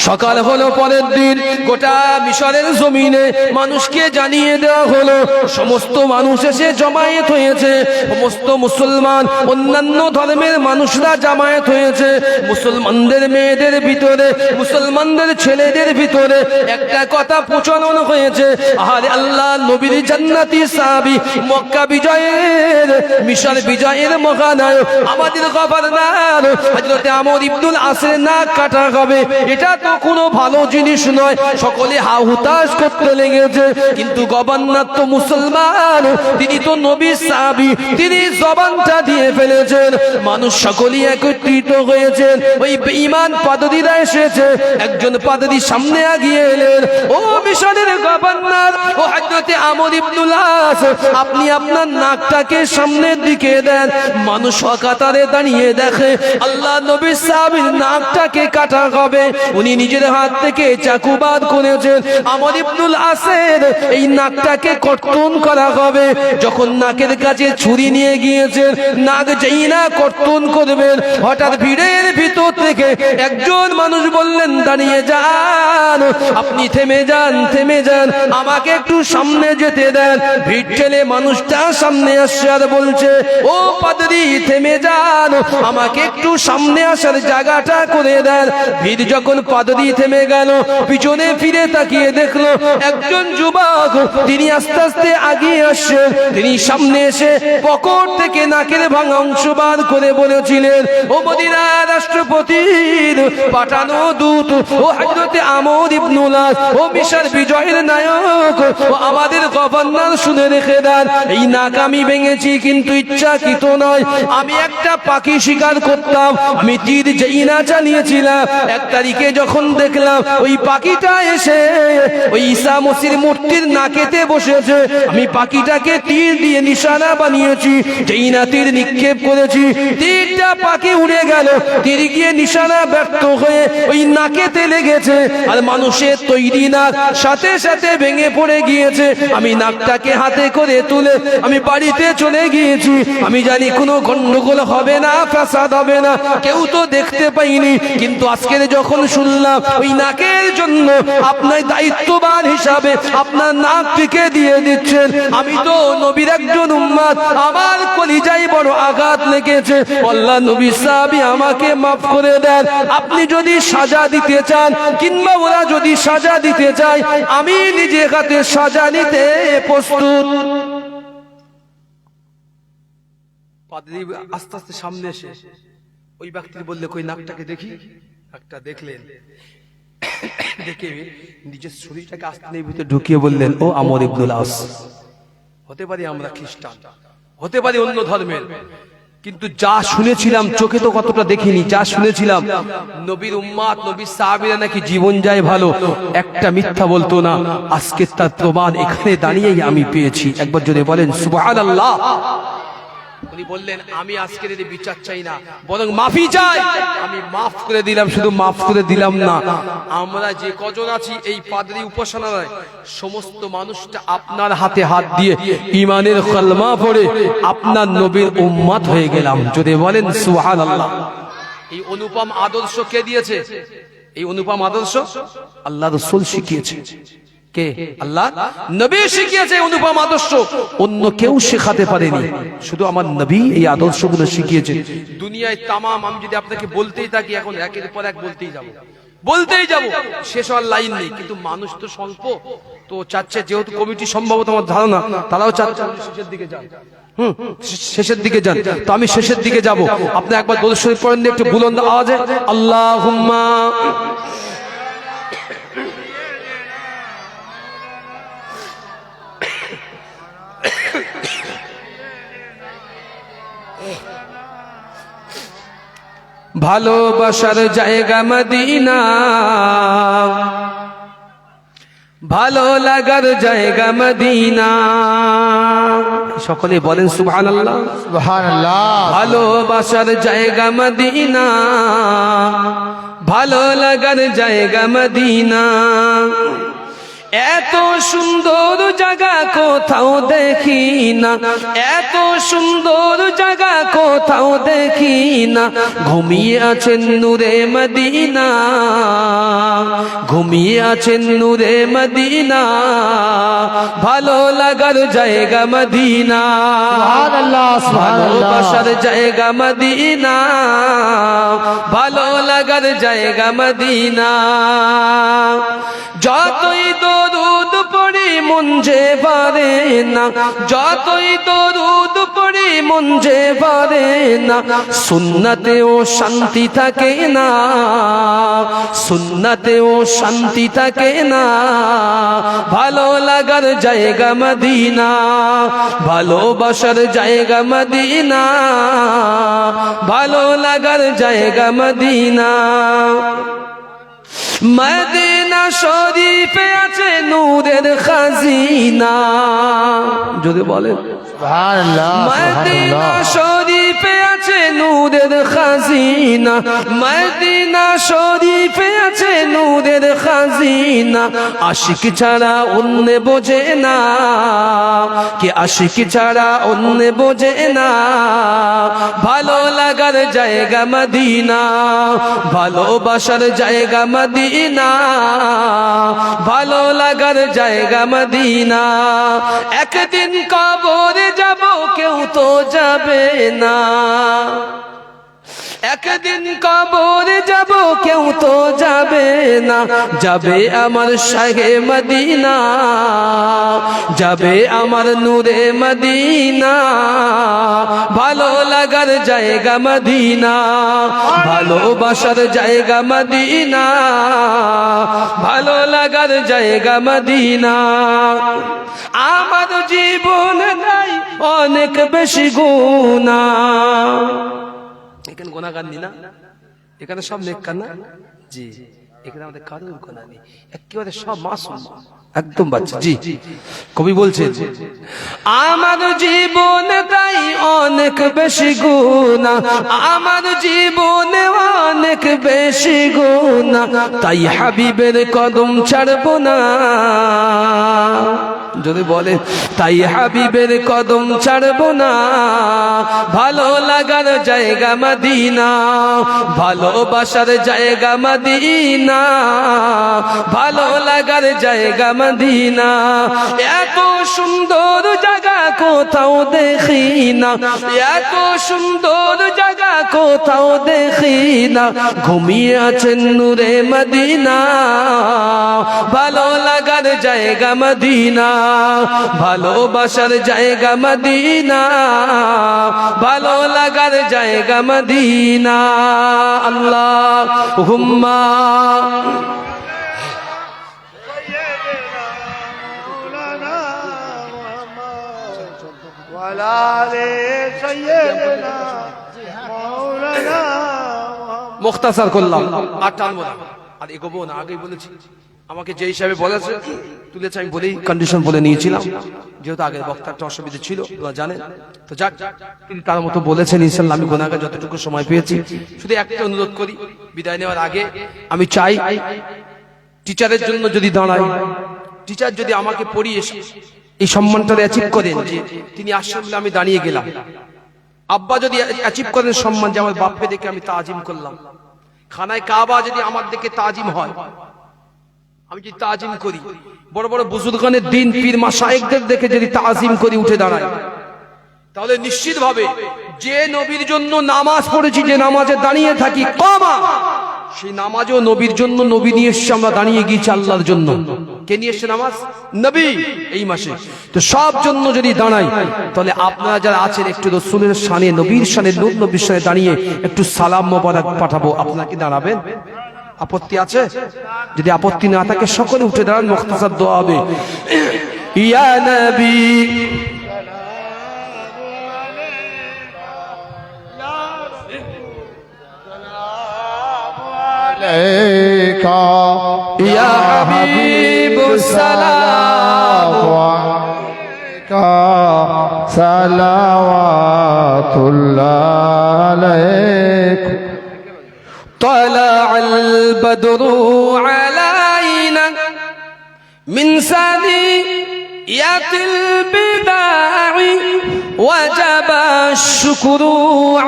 সকাল হলো পরের দিন, গোটা মিশরের জমিনে মানুষকে জানিয়ে দেওয়া হলো, সমস্ত মানুষ এসে জমায়েত হয়েছে, সমস্ত মুসলমান অন্যান্য ধর্মের মানুষরা জামায়াত হয়েছে। মুসলমানদের মেয়েদের ভিতরে, মুসলমানদের ছেলেদের ভিতরে একটা কথা প্রচলন হয়েছে, আরে আল্লাহ নবীর জান্নাতি সাহাবী, মক্কা বিজয়ের, মিশর বিজয়ের মহানায়ক আমাদের গভর্নর হযরতে আমর ইবনুল আসের নাক কাটা হবে, এটা তো কোনো ভালো জিনিস নয়। সকলে হা হুতাশ করতে লেগেছে, কিন্তু গভর্নর তো মুসলমান, তিনি তো নবীর সাহাবী, তিনি জবানটা দিয়ে ফেলেছেন। মানুষ সকলেই একত্রিত হয়েছেন। ওই বেঈমান পাদ্রীরা এসেছে। একজন পাদ্রী সামনে আগিয়ে এলেন। ও মিশরের গভর্নর, ও হযরতে আমর ইবনুল আস, আপনি আপনার নাকটাকে সামনের দিকে দেন। মানুষ কাতারে দাঁড়িয়ে দেখে আল্লাহ নবীর সাহাবীর নাকটাকে কাটা হবে। উনি নিজের হাত থেকে চাকু বাদ করেছেন। আমর ইবনুল আসের এই নাকটাকে কর্তন করা হবে। যখন নাকের কাছে ছুরি নিয়ে গিয়েছেন, নাক যেই না কর্তন করবেন, হঠাৎ ভিড়ের ভিতর থেকে একজন মানুষ বললেন, দাঁড়িয়ে যান, আপনি থেমে যান, থেমে যান, আমাকে একটু সামনে যেতে দেন। ভিড় ঠেলে মানুষটা সামনে আসছে আর বলছে, ও পাদ্রী থেমে যান, আমাকে একটু সামনে আসার জায়গাটা করে দেন। ভিড় যখন পাদ্রী থেমে গেল, পিছনে ফিরে তাকিয়ে দেখলো একজন যুবক, তিনি আস্তে আস্তে আগিয়ে আসছেন। তিনি সামনে এসে পকেট থেকে নাকের ভাঙা অংশ বার করে বলেছিলেন, ও মদিনার রাষ্ট্রপতির পাঠানো দূত, ও হযরতে আমর ইবনুল আস, ও মিশর বিজয়ের নায়ক, ও আমাদের গভর্নর, শুনে রেখে দেন, এই নাক আমি ভেঙেছি কিন্তু ইচ্ছাকৃত নয়। আমি একটা পাখি শিকার করতাম, আমি তীর যেই না চালিয়েছিলাম, 1 তারিখে যখন দেখলাম ওই পাখিটা এসে ওই ঈসা মসির মূর্তির নাকেতে বসেছে, আমি পাখিটাকে তীর দিয়ে নিশানা বানিয়েছি। যেই না তীর নিক্ষেপ করেছি, তীরটা পাখি উড়ে গেল, তীর গিয়ে নিশানা ব্যর্থ হয়ে ওই নাকেতে লেগেছে, আর মানুষের তৈরি নাক সাথে সাথে ভেঙে পড়ে গিয়েছে। আমি নাকটাকে হাতে করে তুলে আমি বাড়িতে চলে গিয়েছি। আমি জানি কোনো গন্ডগোল হবে না, ফাসাদ হবে না, কেউ তো দেখতে পাইনি। কিন্তু আজকের যখন শুনলাম ওই নাকের জন্য আপনার দায়িত্ববান হিসাবে আপনার নাকটিকে দিয়ে দিচ্ছেন, আমি তো নবীর একজন উম্মত, আমার কলিজায় বড় আঘাত লেগেছে। আল্লাহ নবী সাহাবী আমাকে মাফ করে দেন। আপনি যদি সাজা দিতে চান, কিংবা ওরা যদি সাজা দিতে চায়, আমি নিজে হাতে সাজা নিতে প্রস্তুত। পাদ্রী আস্তে আস্তে সামনে এসে ওই ব্যক্তির বললে, কই নাকটাকে দেখি। নাকটা দেখলেন, দেখে নিজের শরীরটাকে আস্তে ভিতরে ঢুকিয়ে বললেন, ও আমর ইবনুল আস, হতে পারি আমরা খ্রিস্টান, হতে পারি অন্য ধর্মের, কিন্তু যা শুনেছিলাম, চোখে তো কতটা দেখিনি, যা শুনেছিলাম নবীর উম্মত, নবীর সাহাবীরা নাকি জীবন যায় ভালো, একটা মিথ্যা বলতো না। আজকে তার প্রমাণ এখানে দাঁড়িয়েই আমি পেয়েছি। একবার যদি বলেন সুবহানাল্লাহ। উনি বললেন, আমি আজকের এই বিচার চাই না, বরং মাফি চাই। আমি মাফ করে দিলাম, শুধু মাফ করে দিলাম না, আমরা যে কজন আছি এই পাদ্রী উপাসনালয়, সমস্ত মানুষটা আপনার হাতে হাত দিয়ে ঈমানের কালমা পড়ে আপনার নবীর উম্মত হয়ে গেলাম। যদি বলেন সুবহানাল্লাহ। এই অনুপম আদর্শ কে দিয়েছে? এই অনুপম আদর্শ আল্লাহ রাসূল শিখিয়েছে। কে? আল্লাহ নবী শিখিয়েছে অনুপম আদর্শ, অন্য কেউ শেখাতে পারেনি, শুধু আমার নবী এই আদর্শগুলো শিখিয়েছে। দুনিয়ায় তামাম আমি যদি আপনাকে বলতেই থাকি, এখন একের পর এক বলতেই যাব, শেষ হওয়ার লাইন নেই। কিন্তু মানুষ তো স্বল্প, তো চাচ্ছে, যেহেতু কমিটি সম্ভবত আমার ধারণা তারাও চাচ্ছে শেষের দিকে যান, শেষের দিকে যান, তো আমি শেষের দিকে যাব। আপনি একবার দরুদ শরীফ পড়েন, একটু বুলন্দ আওয়াজে আল্লাহুম্মা ভালোবাসার জায়গা মদিনা, ভালো লাগার জায়গা মদিনা। সকলে বলেন সুবহানাল্লাহ। সুবহানাল্লাহ। ভালোবাসার জায়গা মদিনা, ভালো লাগার জায়গা মদিনা। এত সুন্দর জায়গা কোথাও দেখি না, এত সুন্দর জায়গা কোথাও দেখি না। ঘুমিয়ে আছেন নূরে মদিনা, ঘুমিয়ে আছেন নূরে মদিনা, ভালো লাগার জায়গা মদিনা। সুবহানাল্লাহ। ভালোবাসার জায়গা মদিনা, ভালো লাগার জায়গা মদিনা। যতই দরুদ পড়ি মন যে পারে না, যতই দরুদ পড়ি মন যে পারে না, সুন্নাতেও শান্তি থাকে না, সুন্নাতেও শান্তি থাকে না। ভালো লাগার জায়গা মদিনা, ভালোবাসার জায়গা মদিনা, ভালো লাগার জায়গা মদিনা। মদিনা শরীফে আছে নূরের খাজিনা, যদি বলেন সুবহানাল্লাহ, মদিনা সুবহানাল্লাহ। শরীফে আছে নূরের খাজিনা, মদিনা শরীফে আছে নূরের খাজিনা। আশিক ছাড়া অন্য বোঝে না, কে আশিক ছাড়া অন্য বোঝে না। ভালো লাগার জায়গা মদিনা, ভালোবাসার জায়গা মদিনা, ভালো লাগার জায়গা মদিনা। একদিন কবরে যাব কেউ তো যাবে না, একদিন কবরে যাব কেউ তো যাবে না। যাবে আমার শাহে মদিনা, যাবে আমার নূরে মদিনা, ভালো লাগার জায়গা মদিনা, ভালোবাসার জায়গা মদিনা, ভালো লাগার জায়গা মদিনা। আমার জীবন নাই অনেক বেশি গুনাহ। এখানে গুনাহগার নি না, এখানে সব নেককার না। জি, এখানে আমাদের কারোর গুনাহ নেই, একেবারে সব মাসুম, একদম বাচ্চা। জি, কবি বলছেন আমার জীবনে তাই অনেক বেশি গুনাহ, আমার জীবনে অনেক বেশি গুনাহ, তাই হাবিবের কদম ছাড়বো না। যদি বলে তাই হাবিবের কদম ছাড়বো না। ভালো লাগার জায়গা মদিনা, ভালোবাসার জায়গা মদিনা, ভালো লাগার জায়গা মদিনা। এত সুন্দর জায়গা কোথাও দেখি না, এত সুন্দর জায়গা কোথাও দেখি না। ঘুমিয়ে আছেন নূরে মদিনা, ভালো লাগার জায়গা মদিনা, ভালোবাসার জায়গা মদিনা, ভালো লাগার জায়গা মদিনা। আল্লাহুম্মা মুখতাসার করলাম, আর টানবো না, আর এগোবো না। আগেই বলেছি আমাকে যে হিসাবে বলেছে তুলেছে, আমি বলেই কন্ডিশন বলে নিয়েছিলাম, যেহেতু আগের বক্তার একটা অসুবিধা ছিল তোমরা জানেন। তো যাক, তিনি তার মতো বলেছেন, ইনশাআল্লাহ আমি গুনাহগার যতটুকু সময় পেয়েছি। শুধু একটা অনুরোধ করি, বিদায় নেওয়ার আগে আমি চাই টিচারের জন্য যদি দাঁড়াই, টিচার যদি আমাকে পড়িয়ে এই সম্মানটা অ্যাচিভ করেন যে তিনি আসছেন বলে আমি দাঁড়িয়ে গেলাম, আব্বা যদি অ্যাচিভ করেন সম্মান যে আমার বাপকে দেখে আমি তাজিম করলাম, খানায় কাবা যদি আমার দেখে তাজিম হয়, আমি যদি তাজিম করি, বড় বড় বুজুর্গানের দিন পীর মাশায়েখদের দেখে যদি তাজিম করি, উঠে দাঁড়াই, তাহলে নিশ্চিত ভাবে যে নবীর জন্য নামাজ পড়েছি, যে নামাজে দাঁড়িয়ে থাকি কমা, সেই নামাজও নবীর জন্য। নবী নিয়ে এসছে, আমরা দাঁড়িয়ে গিয়েছি আল্লাহর জন্য। কে নিয়ে এসছে নামাজ? নবী। এই মাসে তো সব জন্য যদি দাঁড়াই, তাহলে আপনারা যারা আছেন একটু রাসূলের শানে, নবীর শানে, নূর নবীর শানে দাঁড়িয়ে একটু সালাম মোবারক পাঠাবো। আপনারা কি দাঁড়াবেন? আপত্তি আছে? যদি আপত্তি না থাকে সকলে উঠে দাঁড়ান, মুখতাসার দোয়া হবে। ইয়া নবী আলাইকা ইয়া হাবিবুস সালাম আলাইকা সালাওয়াতুল্লাহ আলাইকা طلع البدر علينا من ثنيات البداع وجب الشكر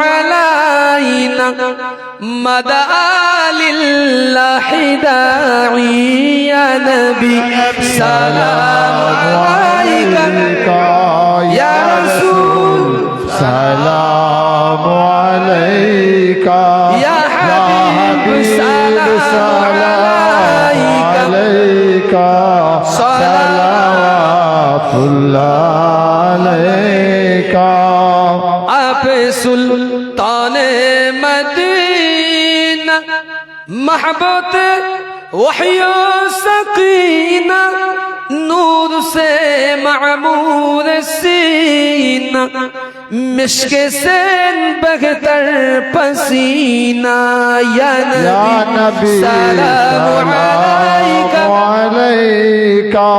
علينا مدى لله داعي يا نبي سلام عليك يا رسول سلام عليك يا حبيب سلام عليك الله عليك आप सुल्तान मदीना महबूब वहियो सकीना नूर से मामूर सीना मिश्क से बहतर पसीना या नबी सलाम अलैका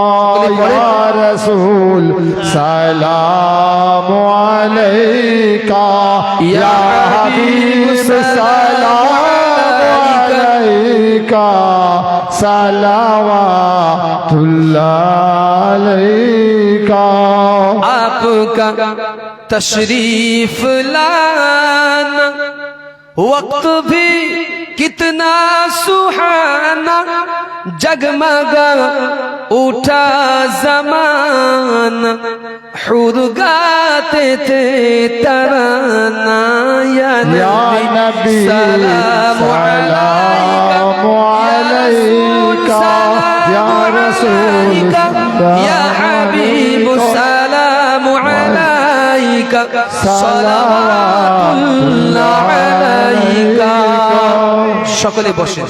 या रसूल सलाम अलैका या हबीब सलाम अलैका सलावतुल्लाह अलैका आपका तशरीफ लाना वक्त भी कितना सुहाना जगमगा उठा ज़माना हुर गाते थे तराना या नबी सलाम अलैका या रसूल या हबीब सलाम अलैका सलावतुल्लाह अलैका। সকলে বসেন।